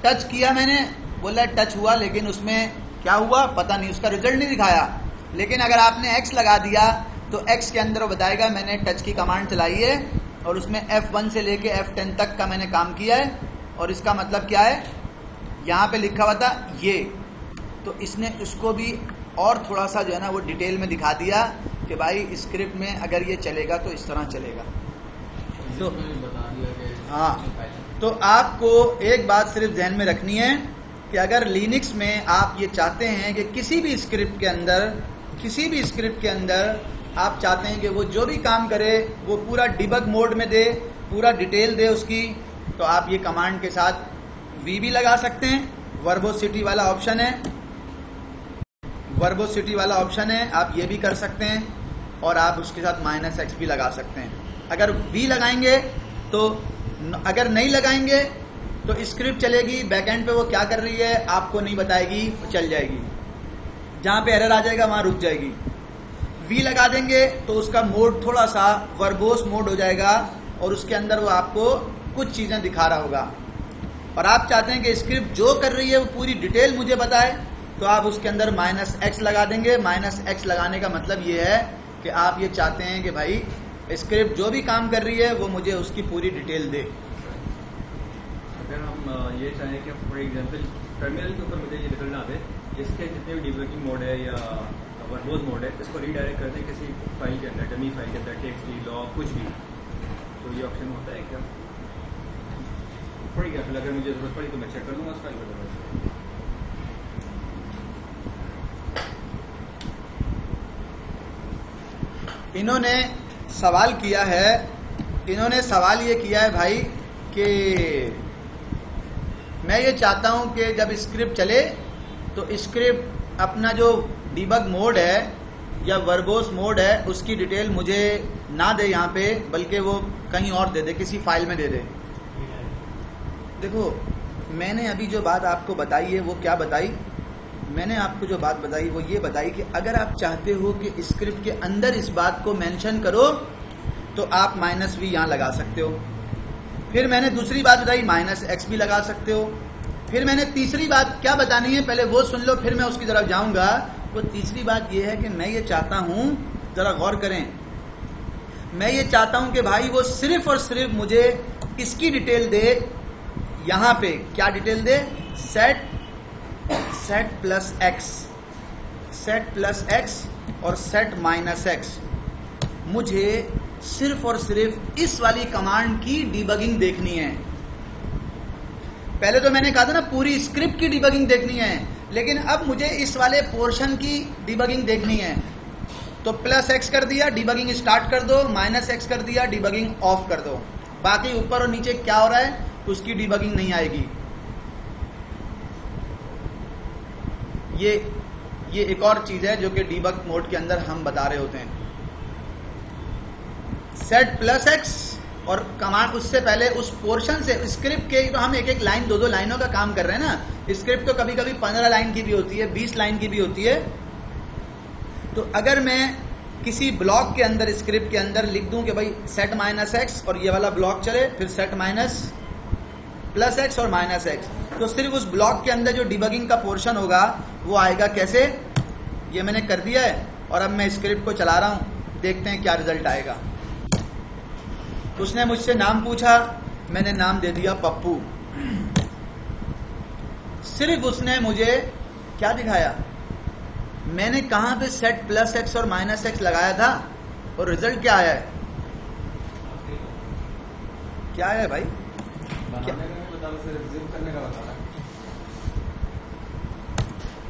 टच किया मैंने, बोला टच हुआ, लेकिन उसमें क्या हुआ पता नहीं, उसका रिजल्ट नहीं दिखाया। लेकिन अगर आपने x लगा दिया तो x के अंदर वो बताएगा मैंने टच की कमांड चलाई है और उसमें F1 से लेके F10 तक का मैंने काम किया है। और इसका मतलब क्या है, यहाँ पे लिखा हुआ था ये, तो इसने उसको भी और थोड़ा सा जो है ना वो डिटेल में दिखा दिया कि भाई स्क्रिप्ट में अगर ये चलेगा तो इस तरह चलेगा। तो हाँ, तो आपको एक बात सिर्फ ध्यान में रखनी है कि अगर लिनक्स में आप ये चाहते हैं कि किसी भी स्क्रिप्ट के अंदर आप चाहते हैं कि वो जो भी काम करे वो पूरा डिबग मोड में दे, पूरा डिटेल दे उसकी, तो आप ये कमांड के साथ v भी लगा सकते हैं, वर्बोसिटी वाला ऑप्शन है, आप ये भी कर सकते हैं, और आप उसके साथ -x भी लगा सकते हैं। अगर v लगाएंगे तो, अगर नहीं लगाएंगे तो स्क्रिप्ट चलेगी, बैकएंड पे वो क्या कर रही है आपको नहीं बताएगी, वो चल जाएगी, जहां पे एरर आ जाएगा वहां रुक जाएगी। v लगा देंगे तो उसका मोड थोड़ा सा वर्बोस मोड हो जाएगा और उसके अंदर वो आपको कुछ चीजें दिखा रहा होगा। और आप चाहते हैं कि स्क्रिप्ट जो कर रही है वो पूरी डिटेल मुझे बताए, तो आप उसके अंदर -x लगा देंगे। -x लगाने का मतलब ये है कि आप ये चाहते हैं कि भाई स्क्रिप्ट जो भी काम कर रही है वो मुझे उसकी पूरी डिटेल दे। अगर हम ये चाहें कि फॉर एग्जांपल टर्मिनल के ऊपर मुझे ये रिजल्ट ना दे, इसके जितने भी डिबगिंग मोड है या वर्बोस मोड है, इसको रीडायरेक्ट कर दें किसी फाइल के अंदर, डमी फाइल के अंदर, टेक्स्ट लॉग कुछ भी, तो ये ऑप्शन होता है क्या? फॉर एग्जांपल अगर मुझे जरूरत पड़ी तो मैं चेक कर लूँगा उस फाइल को। इन्होंने सवाल ये किया है भाई कि मैं ये चाहता हूं कि जब स्क्रिप्ट चले तो स्क्रिप्ट अपना जो डिबग मोड है या वर्बोस मोड है उसकी डिटेल मुझे ना दे यहाँ पे, बल्कि वो कहीं और दे दे, किसी फाइल में दे दे। देखो मैंने अभी जो बात आपको बताई है वो क्या बताई, मैंने आपको जो बात बताई वो ये बताई कि अगर आप चाहते हो कि स्क्रिप्ट के अंदर इस बात को मेंशन करो तो आप -v यहाँ लगा सकते हो। फिर मैंने दूसरी बात बताई -x भी लगा सकते हो। फिर मैंने तीसरी बात क्या बतानी है पहले वो सुन लो, फिर मैं उसकी तरफ जाऊंगा। वो तीसरी बात ये है कि मैं ये चाहता हूं, जरा गौर करें, मैं ये चाहता हूं कि भाई वो सिर्फ और सिर्फ मुझे इसकी डिटेल दे, यहां पे क्या डिटेल दे, सेट प्लस x और सेट -x। मुझे सिर्फ और सिर्फ इस वाली कमांड की डिबगिंग देखनी है। पहले तो मैंने कहा था ना पूरी स्क्रिप्ट की डिबगिंग देखनी है, लेकिन अब मुझे इस वाले पोर्शन की डिबगिंग देखनी है। तो +x कर दिया, डिबगिंग स्टार्ट कर दो, -x कर दिया, डिबगिंग ऑफ कर दो। बाकी ऊपर और नीचे क्या हो रहा है उसकी डिबगिंग नहीं आएगी। ये एक और चीज है जो कि डीबग मोड के अंदर हम बता रहे होते हैं। सेट +x और कमांड, उससे पहले उस पोर्शन से स्क्रिप्ट के, तो हम एक एक लाइन 2-2 लाइनों का काम कर रहे हैं ना। स्क्रिप्ट तो कभी कभी 15 लाइन की भी होती है, 20 लाइन की भी होती है। तो अगर मैं किसी ब्लॉक के अंदर, स्क्रिप्ट के अंदर लिख दूं कि भाई सेट -x और ये वाला ब्लॉक चले, फिर सेट +x और -x, तो सिर्फ उस ब्लॉक के अंदर जो डिबगिंग का पोर्शन होगा वो आएगा कैसे, ये मैंने कर दिया है। और अब मैं स्क्रिप्ट को चला रहा हूं, देखते हैं क्या रिजल्ट आएगा। उसने मुझसे नाम पूछा, मैंने नाम दे दिया पप्पू। सिर्फ उसने मुझे क्या दिखाया, मैंने कहां पे सेट +x और -x लगाया था और रिजल्ट क्या आया है, क्या है भाई, क्या?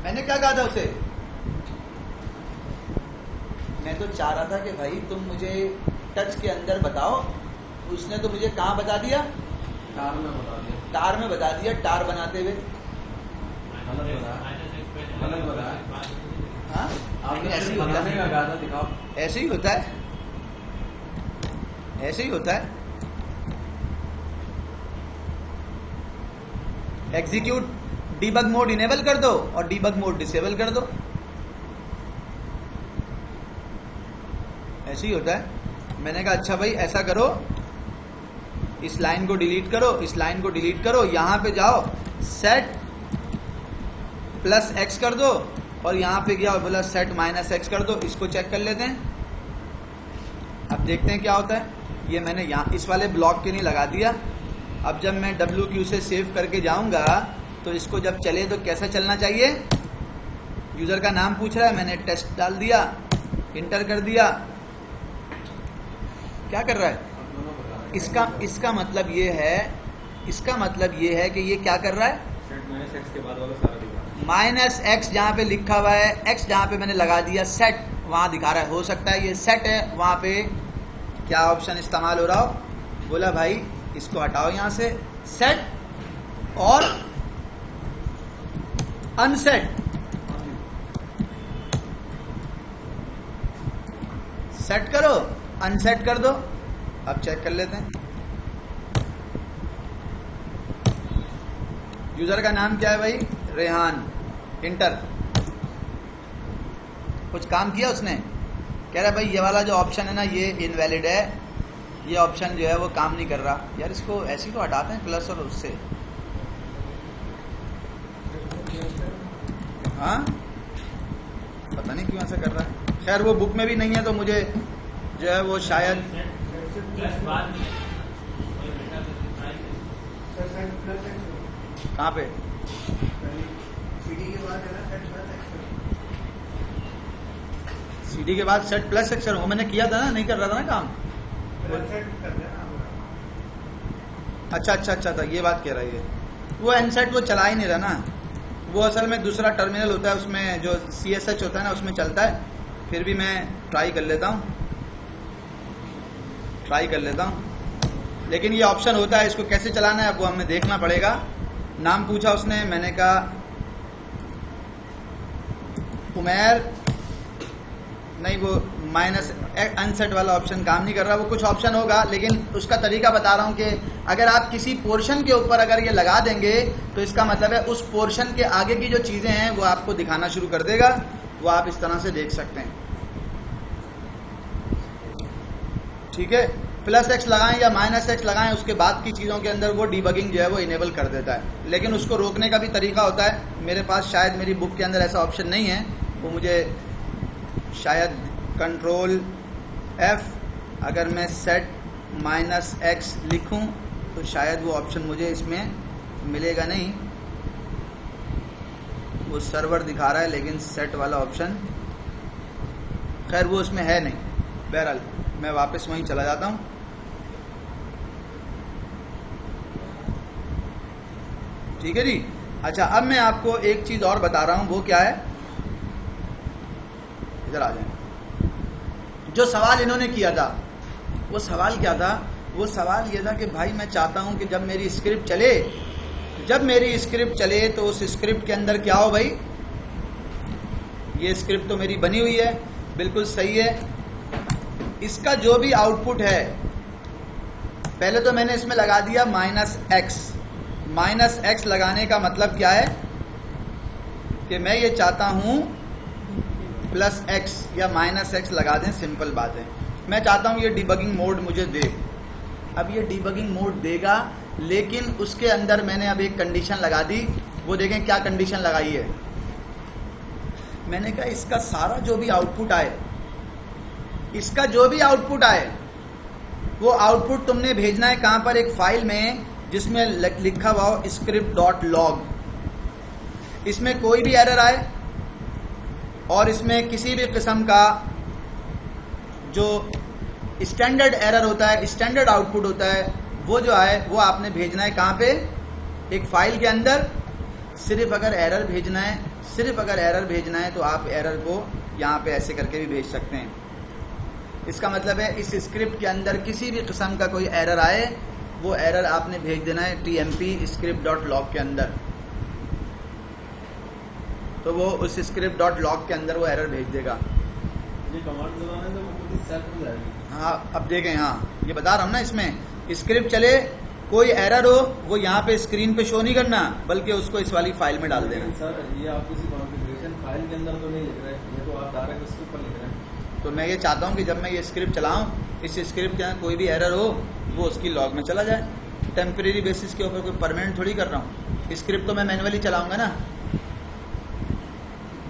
मैंने क्या कहा था उसे? मैं तो चाह रहा था कि भाई तुम मुझे टच के अंदर बताओ, उसने तो मुझे कहाँ बता दिया? टार में बता दिया। टार में बता दिया, टार बनाते हुए। गलत बताया। हाँ, आपने ऐसे ही होता बनाने का है, कहा था, दिखाओ। ऐसे ही होता है, ऐसे ही होता है। एग्जीक्यूट डीबग मोड इनेबल कर दो और डीबग मोड डिसेबल कर दो, ऐसे ही होता है। मैंने कहा अच्छा भाई ऐसा करो, इस लाइन को डिलीट करो, इस लाइन को डिलीट करो, यहां पे जाओ सेट प्लस एक्स कर दो और यहां पे गया और बोला सेट माइनस एक्स कर दो। इसको चेक कर लेते हैं, अब देखते हैं क्या होता है। ये मैंने यहाँ इस वाले ब्लॉक के लिए लगा दिया। अब जब मैं WQ से सेव करके जाऊंगा तो इसको जब चले तो कैसा चलना चाहिए? यूजर का नाम पूछ रहा है, मैंने टेस्ट डाल दिया, इंटर कर दिया। क्या कर रहा है? इसका मतलब ये है, इसका मतलब ये है कि ये क्या कर रहा है? माइनस एक्स के बाद वाला सारा दिखा। माइनस एक्स जहां पे लिखा हुआ है, एक्स जहां पे मैंने लगा दिया सेट, वहां दिखा रहा है। हो सकता है ये सेट है, वहां पे क्या ऑप्शन इस्तेमाल हो रहा हो? बोला भाई इसको हटाओ यहां से, सेट और अनसेट। सेट करो, अनसेट कर दो। अब चेक कर लेते हैं। यूजर का नाम क्या है भाई? रेहान, इंटर। कुछ काम किया उसने? कह रहा भाई ये वाला जो ऑप्शन है ना ये इनवैलिड है, ये ऑप्शन जो है वो काम नहीं कर रहा। यार इसको ऐसे ही तो हटाते हैं प्लस और उससे। हाँ पता नहीं क्यों ऐसा कर रहा है। खैर वो बुक में भी नहीं है तो मुझे जो है वो शायद कहाँ पे CD के बाद सेट प्लस एक्स वो मैंने किया था ना, नहीं कर रहा था ना काम। अच्छा था, ये बात कह रहा है। वो एनसेट वो चला ही नहीं रहा ना, वो असल में दूसरा टर्मिनल होता है, उसमें जो CSH होता है ना उसमें चलता है। फिर भी मैं ट्राई कर लेता हूँ, लेकिन ये ऑप्शन होता है, इसको कैसे चलाना है वो हमें देखना पड़ेगा। नाम पूछा उसने, मैंने कहा उमेर, नहीं वो माइनस अनसेट वाला ऑप्शन काम नहीं कर रहा। वो कुछ ऑप्शन होगा, लेकिन उसका तरीका बता रहा हूं कि अगर आप किसी पोर्शन के ऊपर अगर ये लगा देंगे तो इसका मतलब है उस पोर्शन के आगे की जो चीजें हैं वो आपको दिखाना शुरू कर देगा। वो आप इस तरह से देख सकते हैं, ठीक है। प्लस एक्स लगाएं या माइनस एक्स लगाएं, उसके बाद की चीज़ों के अंदर वो डीबगिंग जो है वो इनेबल कर देता है। लेकिन उसको रोकने का भी तरीका होता है। मेरे पास शायद मेरी बुक के अंदर ऐसा ऑप्शन नहीं है, वो मुझे शायद कंट्रोल F, अगर मैं सेट माइनस एक्स लिखूं तो शायद वो ऑप्शन मुझे इसमें मिलेगा नहीं। वो सर्वर दिखा रहा है लेकिन सेट वाला ऑप्शन खैर वो उसमें है नहीं। बहरहाल मैं वापस वहीं चला जाता हूं। ठीक है जी। अच्छा, अब मैं आपको एक चीज और बता रहा हूं, वो क्या है, इधर आ जाए। जो सवाल इन्होंने किया था वो सवाल क्या था? वो सवाल ये था कि भाई मैं चाहता हूं कि जब मेरी स्क्रिप्ट चले तो उस स्क्रिप्ट के अंदर क्या हो भाई। ये स्क्रिप्ट तो मेरी बनी हुई है, बिल्कुल सही है। इसका जो भी आउटपुट है, पहले तो मैंने इसमें लगा दिया माइनस एक्स लगाने का मतलब क्या है कि मैं ये चाहता हूं प्लस एक्स या माइनस एक्स लगा दें, सिंपल बात है। मैं चाहता हूं ये डिबगिंग मोड मुझे दे। अब ये डिबगिंग मोड देगा, लेकिन उसके अंदर मैंने अब एक कंडीशन लगा दी। वो देखें क्या कंडीशन लगाई है। मैंने कहा इसका सारा जो भी आउटपुट आए, वो आउटपुट तुमने भेजना है कहां पर? एक फाइल में जिसमें लिखा हुआ हो script.log। इसमें कोई भी एरर आए और इसमें किसी भी किस्म का जो स्टैंडर्ड एरर होता है, स्टैंडर्ड आउटपुट होता है, वो जो आए वो आपने भेजना है कहां पे? एक फाइल के अंदर। सिर्फ अगर एरर भेजना है, सिर्फ अगर एरर भेजना है तो आप एरर को यहाँ पे ऐसे करके भी भेज सकते हैं। इसका मतलब है इस स्क्रिप्ट के अंदर किसी भी किस्म का कोई एरर आए, वो एरर आपने भेज देना है tmp script.log के अंदर, तो वो उस script.log के अंदर वो एरर भेज देगा। ये कमांड दबाना है तो वो खुद ही सेट हो जाएगी। हाँ, अब देखें, हाँ ये बता रहा हूँ ना, इसमें स्क्रिप्ट चले, कोई एरर हो वो यहाँ पे स्क्रीन पे शो नहीं करना, बल्कि उसको इस वाली फाइल में डाल देना। सर ये आप किसी कॉन्फ़िगरेशन फाइल के अंदर तो नहीं लिख रहे, ये तो आप डायरेक्ट उसके ऊपर लिख रहे हैं। तो मैं ये चाहता हूँ कि जब मैं ये स्क्रिप्ट चलाऊँ, इस स्क्रिप्ट के अंदर कोई भी एरर हो वो उसकी लॉग में चला जाए। टेम्परेरी बेसिस के ऊपर कोई परमानेंट थोड़ी कर रहा हूँ। स्क्रिप्ट तो मैं मैनुअली चलाऊँगा ना,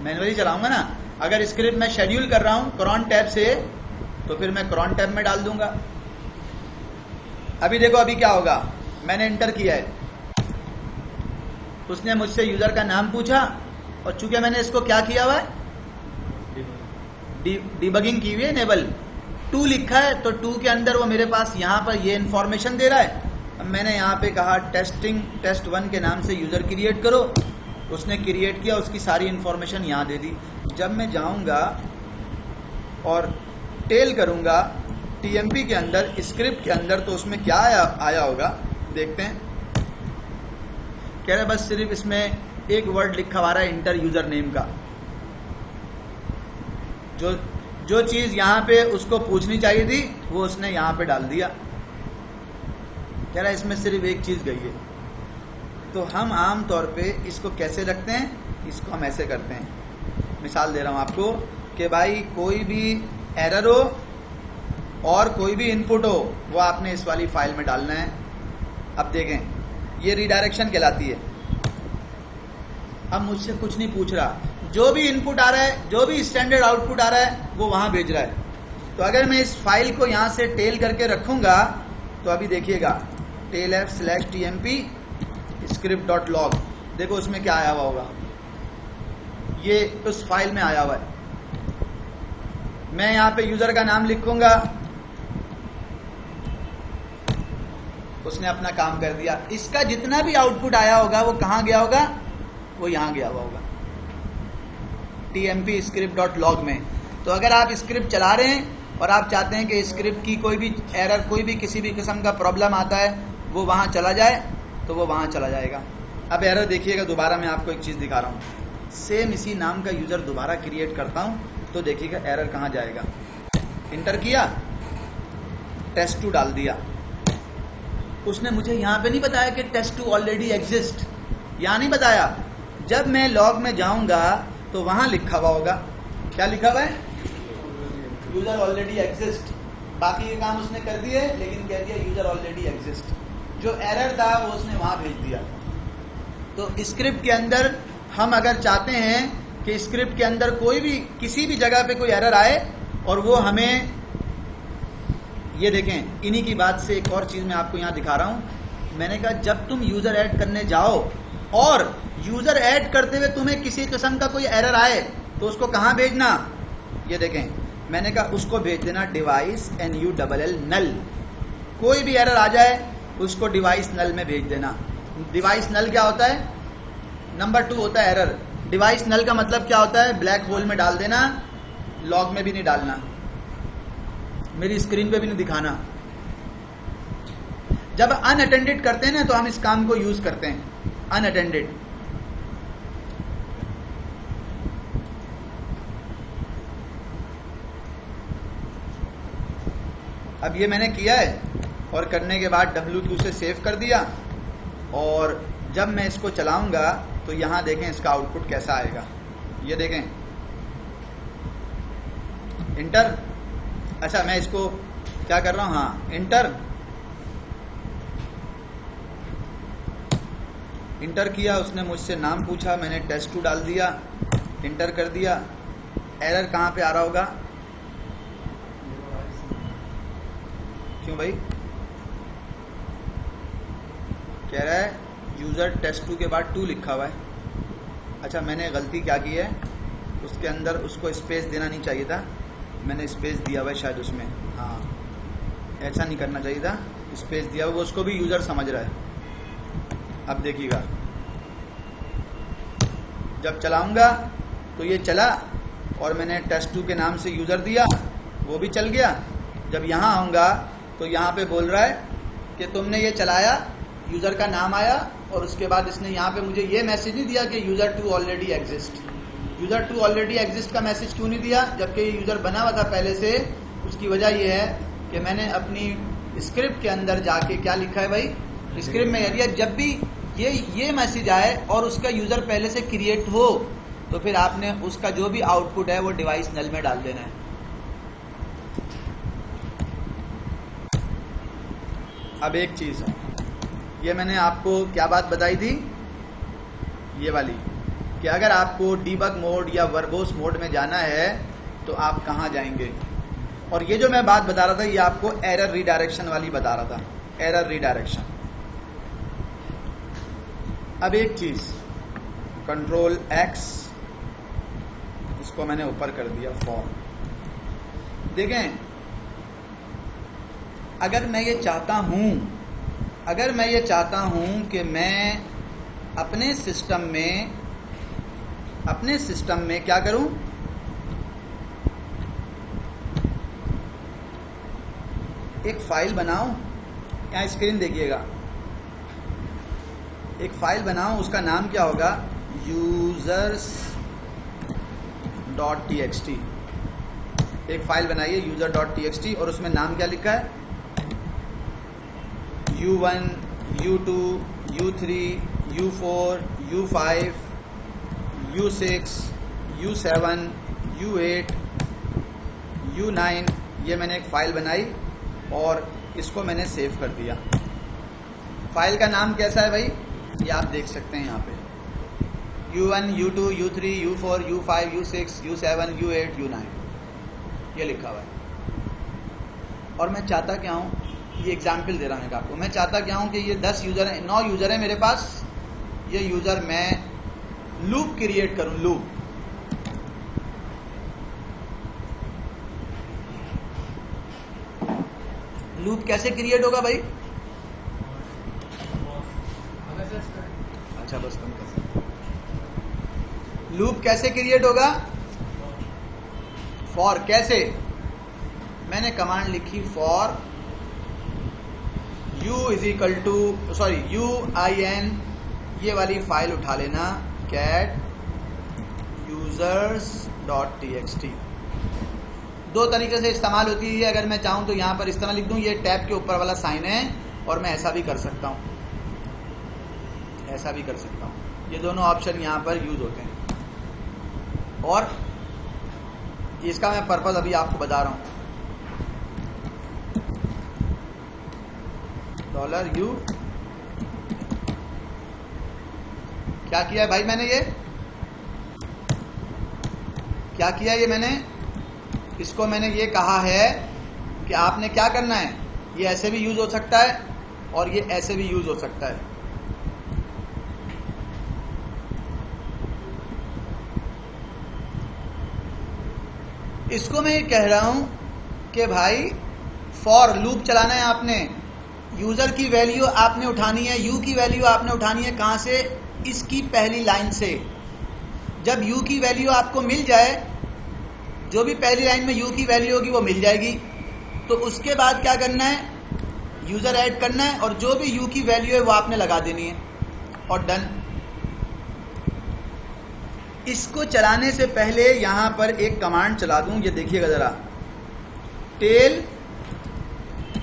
मैनुअली चलाऊँगा ना। अगर स्क्रिप्ट मैं शेड्यूल कर रहा हूँ क्रॉन टैब से, तो फिर मैं क्रॉन टैब में डाल दूंगा। अभी देखो अभी क्या होगा, मैंने इंटर किया है, उसने मुझसे यूजर का नाम पूछा, और चूंकि मैंने इसको क्या किया हुआ है, डिबगिंग की हुई है, इनेबल 2 लिखा है, तो 2 के अंदर वो मेरे पास यहाँ पर ये इन्फॉर्मेशन दे रहा है। अब मैंने यहाँ पे कहा टेस्ट 1 के नाम से यूजर क्रिएट करो, उसने क्रिएट किया, उसकी सारी इन्फॉर्मेशन यहाँ दे दी। जब मैं जाऊँगा और टेल करूँगा टीएमपी के अंदर, स्क्रिप्ट के अंदर, तो उसमें क्या आया होगा देखते हैं। कह रहे बस सिर्फ इसमें एक वर्ड लिखा हुआ है इंटर यूजर नेम का, जो चीज यहाँ पे उसको पूछनी चाहिए थी वो उसने यहाँ पे डाल दिया। कह रहा है इसमें सिर्फ एक चीज गई है। तो हम आम तौर पे इसको कैसे रखते हैं, इसको हम ऐसे करते हैं। मिसाल दे रहा हूँ आपको कि भाई कोई भी एरर हो और कोई भी इनपुट हो, वो आपने इस वाली फाइल में डालना है। अब देखें ये रीडायरेक्शन कहलाती है। अब मुझसे कुछ नहीं पूछ रहा, जो भी इनपुट आ रहा है, जो भी स्टैंडर्ड आउटपुट आ रहा है, वो वहां भेज रहा है। तो अगर मैं इस फाइल को यहां से टेल करके रखूंगा, तो अभी देखिएगा tailf/tmp script.log, देखो उसमें क्या आया हुआ होगा, ये उस फाइल में आया हुआ है। मैं यहाँ पे यूजर का नाम लिखूंगा, उसने अपना काम कर दिया। इसका जितना भी आउटपुट आया होगा वो कहाँ गया होगा, वो यहाँ गया हुआ होगा tmp script.log में। तो अगर आप स्क्रिप्ट चला रहे हैं और आप चाहते हैं कि स्क्रिप्ट की कोई भी एरर, कोई भी किसी भी किस्म का प्रॉब्लम आता है, वो वहाँ चला जाए, तो वो वहाँ चला जाएगा। अब एरर देखिएगा, दोबारा मैं आपको एक चीज़ दिखा रहा हूँ। सेम इसी नाम का यूज़र दोबारा क्रिएट करता हूँ, तो देखिएगा एरर कहाँ जाएगा। इंटर किया, test2 डाल दिया, उसने मुझे यहाँ पे नहीं बताया कि test2 ऑलरेडी एग्जिस्ट, यहाँ नहीं बताया। जब मैं लॉग में जाऊँगा तो वहाँ लिखा हुआ होगा, क्या लिखा हुआ है, यूजर ऑलरेडी एग्जिस्ट। बाकी ये काम उसने कर दिए, लेकिन कह दिया यूजर ऑलरेडी एग्जिस्ट। जो एरर था वो उसने वहाँ भेज दिया। तो स्क्रिप्ट के अंदर हम अगर चाहते हैं कि स्क्रिप्ट के अंदर कोई भी किसी भी जगह पे कोई एरर आए और वो हमें, ये देखें, इन्हीं की बात से एक और चीज़ मैं आपको यहाँ दिखा रहा हूँ। मैंने कहा जब तुम यूज़र ऐड करने जाओ और यूज़र ऐड करते हुए तुम्हें किसी किस्म का कोई एरर आए, तो उसको कहाँ भेजना, ये देखें, मैंने कहा उसको भेज देना डिवाइस NULL नल। कोई भी एरर आ जाए उसको डिवाइस नल में भेज देना। डिवाइस नल क्या होता है, नंबर 2 होता है एरर। डिवाइस नल का मतलब क्या होता है, ब्लैक होल में डाल देना, लॉग में भी नहीं डालना, मेरी स्क्रीन पे भी नहीं दिखाना। जब अनअटेंडेड करते हैं ना, तो हम इस काम को यूज करते हैं, अनअटेंडेड। अब ये मैंने किया है और करने के बाद WQ से सेव कर दिया, और जब मैं इसको चलाऊंगा तो यहाँ देखें इसका आउटपुट कैसा आएगा। ये देखें, इंटर। अच्छा, मैं इसको क्या कर रहा हूँ, हाँ इंटर किया, उसने मुझसे नाम पूछा, मैंने test2 डाल दिया, इंटर कर दिया। एरर कहाँ पे आ रहा होगा, क्यों भाई, कह रहा है यूज़र test2 के बाद 2 लिखा हुआ है। अच्छा, मैंने गलती क्या की है, उसके अंदर उसको स्पेस देना नहीं चाहिए था, मैंने स्पेस दिया हुआ है शायद उसमें, हाँ ऐसा नहीं करना चाहिए था, स्पेस दिया हुआ, वो उसको भी यूज़र समझ रहा है। अब देखिएगा जब चलाऊंगा तो ये चला और मैंने test2 के नाम से यूज़र दिया, वो भी चल गया। जब यहाँ आऊँगा तो यहाँ पे बोल रहा है कि तुमने ये चलाया, यूज़र का नाम आया और उसके बाद इसने यहाँ पे मुझे ये मैसेज नहीं दिया कि user2 already exist. user2 already exist का मैसेज क्यों नहीं दिया जबकि ये यूज़र बना हुआ था पहले से? उसकी वजह ये है कि मैंने अपनी स्क्रिप्ट के अंदर जाके क्या लिखा है भाई, स्क्रिप्ट में यदि जब भी ये मैसेज आए और उसका यूज़र पहले से क्रिएट हो तो फिर आपने उसका जो भी आउटपुट है वो डिवाइस नल में डाल देना है। अब एक चीज़ है, ये मैंने आपको क्या बात बताई थी, ये वाली, कि अगर आपको डीबग मोड या वर्बोस मोड में जाना है तो आप कहाँ जाएंगे। और ये जो मैं बात बता रहा था ये आपको एरर रीडायरेक्शन वाली बता रहा था, एरर रीडायरेक्शन। अब एक चीज़, कंट्रोल X, इसको मैंने ऊपर कर दिया फॉर। देखें, अगर मैं ये चाहता हूं कि मैं अपने सिस्टम में क्या करूं, एक फाइल बनाऊं, यहाँ स्क्रीन देखिएगा, एक फाइल बनाऊं, उसका नाम क्या होगा, users.txt। एक फाइल बनाइए user.txt और उसमें नाम क्या लिखा है, U1, U2, U3, U4, U5, U6, U7, U8, U9। ये मैंने एक फाइल बनाई और इसको मैंने सेव कर दिया। फाइल का नाम कैसा है भाई, ये आप देख सकते हैं यहाँ पे, U1, U2, U3, U4, U5, U6, U7, U8, U9 ये लिखा हुआ है। और मैं चाहता क्या हूँ, ये एग्जाम्पल दे रहा हूँ आपको, मैं चाहता क्या हूँ कि ये 10 यूज़र हैं, 9 यूज़र हैं मेरे पास, ये यूज़र मैं लूप क्रिएट करूँ, लूप कैसे क्रिएट होगा भाई, अच्छा बस कम कर, लूप कैसे क्रिएट होगा, फॉर कैसे, मैंने कमांड लिखी फॉर UIN, ये वाली फाइल उठा लेना, cat users.txt। दो तरीके से इस्तेमाल होती है, अगर मैं चाहूं तो यहां पर इस तरह लिख दूं, ये टैब के ऊपर वाला साइन है, और मैं ऐसा भी कर सकता हूं, ऐसा भी कर सकता हूं, ये दोनों ऑप्शन यहां पर यूज होते हैं। और इसका मैं पर्पस अभी आपको बता रहा हूं, $U क्या किया है भाई, मैंने ये क्या किया, ये मैंने इसको मैंने ये कहा है कि आपने क्या करना है, ये ऐसे भी यूज हो सकता है और ये ऐसे भी यूज हो सकता है। इसको मैं ये कह रहा हूं कि भाई फॉर लूप चलाना है आपने, यूजर की वैल्यू आपने उठानी है, यू की वैल्यू आपने उठानी है, कहां से, इसकी पहली लाइन से। जब यू की वैल्यू आपको मिल जाए, जो भी पहली लाइन में यू की वैल्यू होगी वो मिल जाएगी, तो उसके बाद क्या करना है, यूजर ऐड करना है और जो भी यू की वैल्यू है वो आपने लगा देनी है और डन। इसको चलाने से पहले यहां पर एक कमांड चला दूं, ये देखिएगा जरा, tell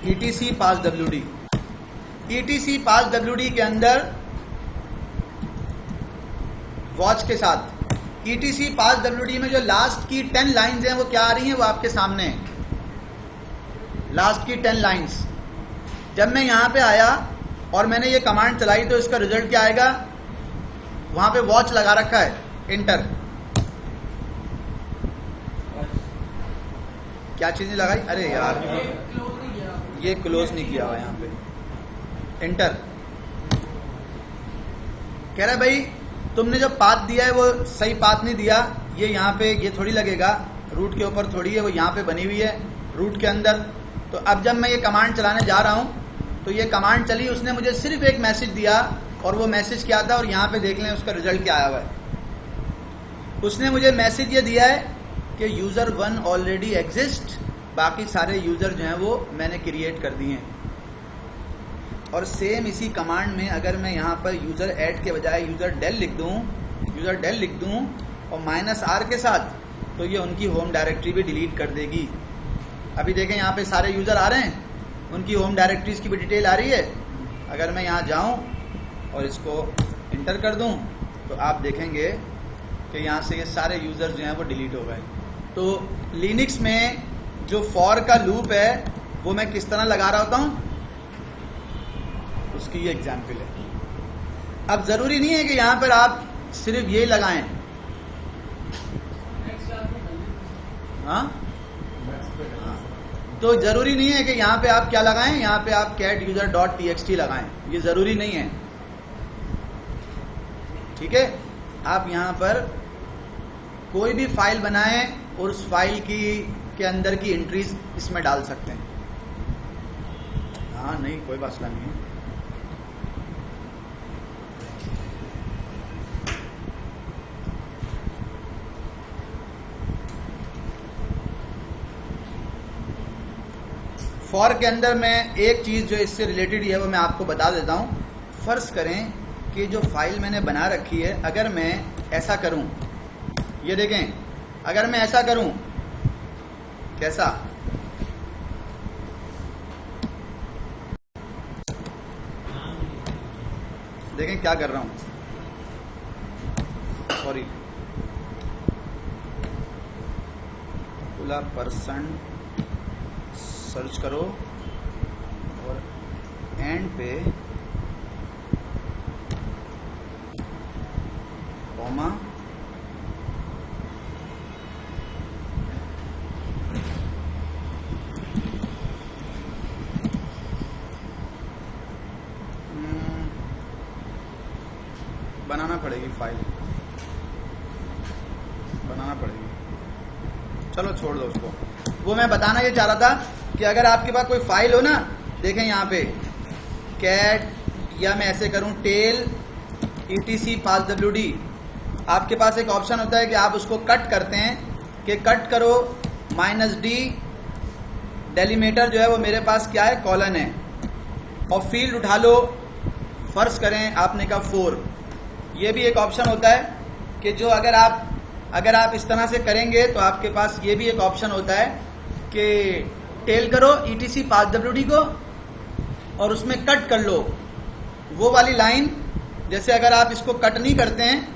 etc passwd। etc passwd के अंदर वॉच के साथ etc passwd में जो लास्ट की 10 लाइंस हैं वो क्या आ रही हैं, वो आपके सामने है, लास्ट की 10 लाइंस। जब मैं यहां पे आया और मैंने ये कमांड चलाई तो इसका रिजल्ट क्या आएगा, वहां पे वॉच लगा रखा है, इंटर। क्या चीज नहीं लगाई, अरे यार ये क्लोज नहीं किया हुआ यहाँ पे, इंटर। कह रहा है भाई तुमने जो पाथ दिया है वो सही पाथ नहीं दिया, ये यहाँ पे ये थोड़ी लगेगा, रूट के ऊपर थोड़ी है, वो यहाँ पे बनी हुई है रूट के अंदर। तो अब जब मैं ये कमांड चलाने जा रहा हूँ तो ये कमांड चली, उसने मुझे सिर्फ एक मैसेज दिया और वो मैसेज क्या था, और यहाँ पे देख लें उसका रिजल्ट क्या आया हुआ है, उसने मुझे मैसेज ये दिया है कि यूज़र 1 ऑलरेडी एग्जिस्ट, बाकी सारे यूज़र जो हैं वो मैंने क्रिएट कर दिए हैं। और सेम इसी कमांड में अगर मैं यहाँ पर यूज़र ऐड के बजाय यूज़र डेल लिख दूँ और -r के साथ, तो ये उनकी होम डायरेक्टरी भी डिलीट कर देगी। अभी देखें यहाँ पे सारे यूज़र आ रहे हैं, उनकी होम डायरेक्टरीज की भी डिटेल आ रही है। अगर मैं यहाँ जाऊँ और इसको इंटर कर दूँ तो आप देखेंगे कि यहाँ से ये सारे यूज़र जो हैं वो डिलीट हो गए। तो लिनक्स में जो फॉर का लूप है वो मैं किस तरह लगा रहा होता हूँ, उसकी ये एग्जाम्पल है। अब ज़रूरी नहीं है कि यहाँ पर आप सिर्फ ये लगाएं, हाँ, तो ज़रूरी नहीं है कि यहाँ पे आप क्या लगाएं, यहाँ पे आप cat user.txt लगाएं, ये ज़रूरी नहीं है। ठीक है, आप यहाँ पर कोई भी फाइल बनाएं और उस फाइल के अंदर की एंट्रीज इसमें डाल सकते हैं। हाँ, नहीं, कोई मसला नहीं है। फॉर के अंदर मैं एक चीज़ जो इससे रिलेटेड है वो मैं आपको बता देता हूँ। फर्ज करें कि जो फाइल मैंने बना रखी है, अगर मैं ऐसा करूँ, ये देखें, अगर मैं ऐसा करूँ, कैसा, देखें क्या कर रहा हूँ, सॉरी, खुला पर्सन सर्च करो और एंड पे कॉमा बनाना पड़ेगी, फाइल बनाना पड़ेगी। चलो छोड़ दो उसको। वो मैं बताना ये चाह रहा था कि अगर आपके पास कोई फाइल हो ना, देखें यहाँ पे कैट, या मैं ऐसे करूँ टेल etc passwd, आपके पास एक ऑप्शन होता है कि आप उसको कट करते हैं कि कट करो -d, डेलीमीटर जो है वो मेरे पास क्या है, कॉलन है, और फील्ड उठा लो, फर्ज करें आपने कहा 4। ये भी एक ऑप्शन होता है कि जो अगर आप इस तरह से करेंगे तो आपके पास ये भी एक ऑप्शन होता है कि टेल करो etc passwd को और उसमें कट कर लो वो वाली लाइन। जैसे अगर आप इसको कट नहीं करते हैं,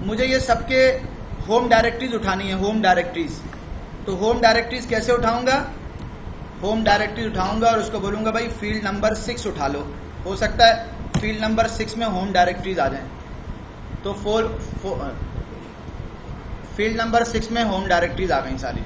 मुझे ये सबके होम डायरेक्टरीज उठानी है, होम डायरेक्टरीज। तो होम डायरेक्टरीज कैसे उठाऊंगा, होम डायरेक्टरीज उठाऊंगा और उसको बोलूंगा भाई फील्ड नंबर 6 उठा लो। हो सकता है फील्ड नंबर 6 में होम डायरेक्टरीज आ जाएं, तो फील्ड नंबर 6 में होम डायरेक्टरीज आ गई सारी।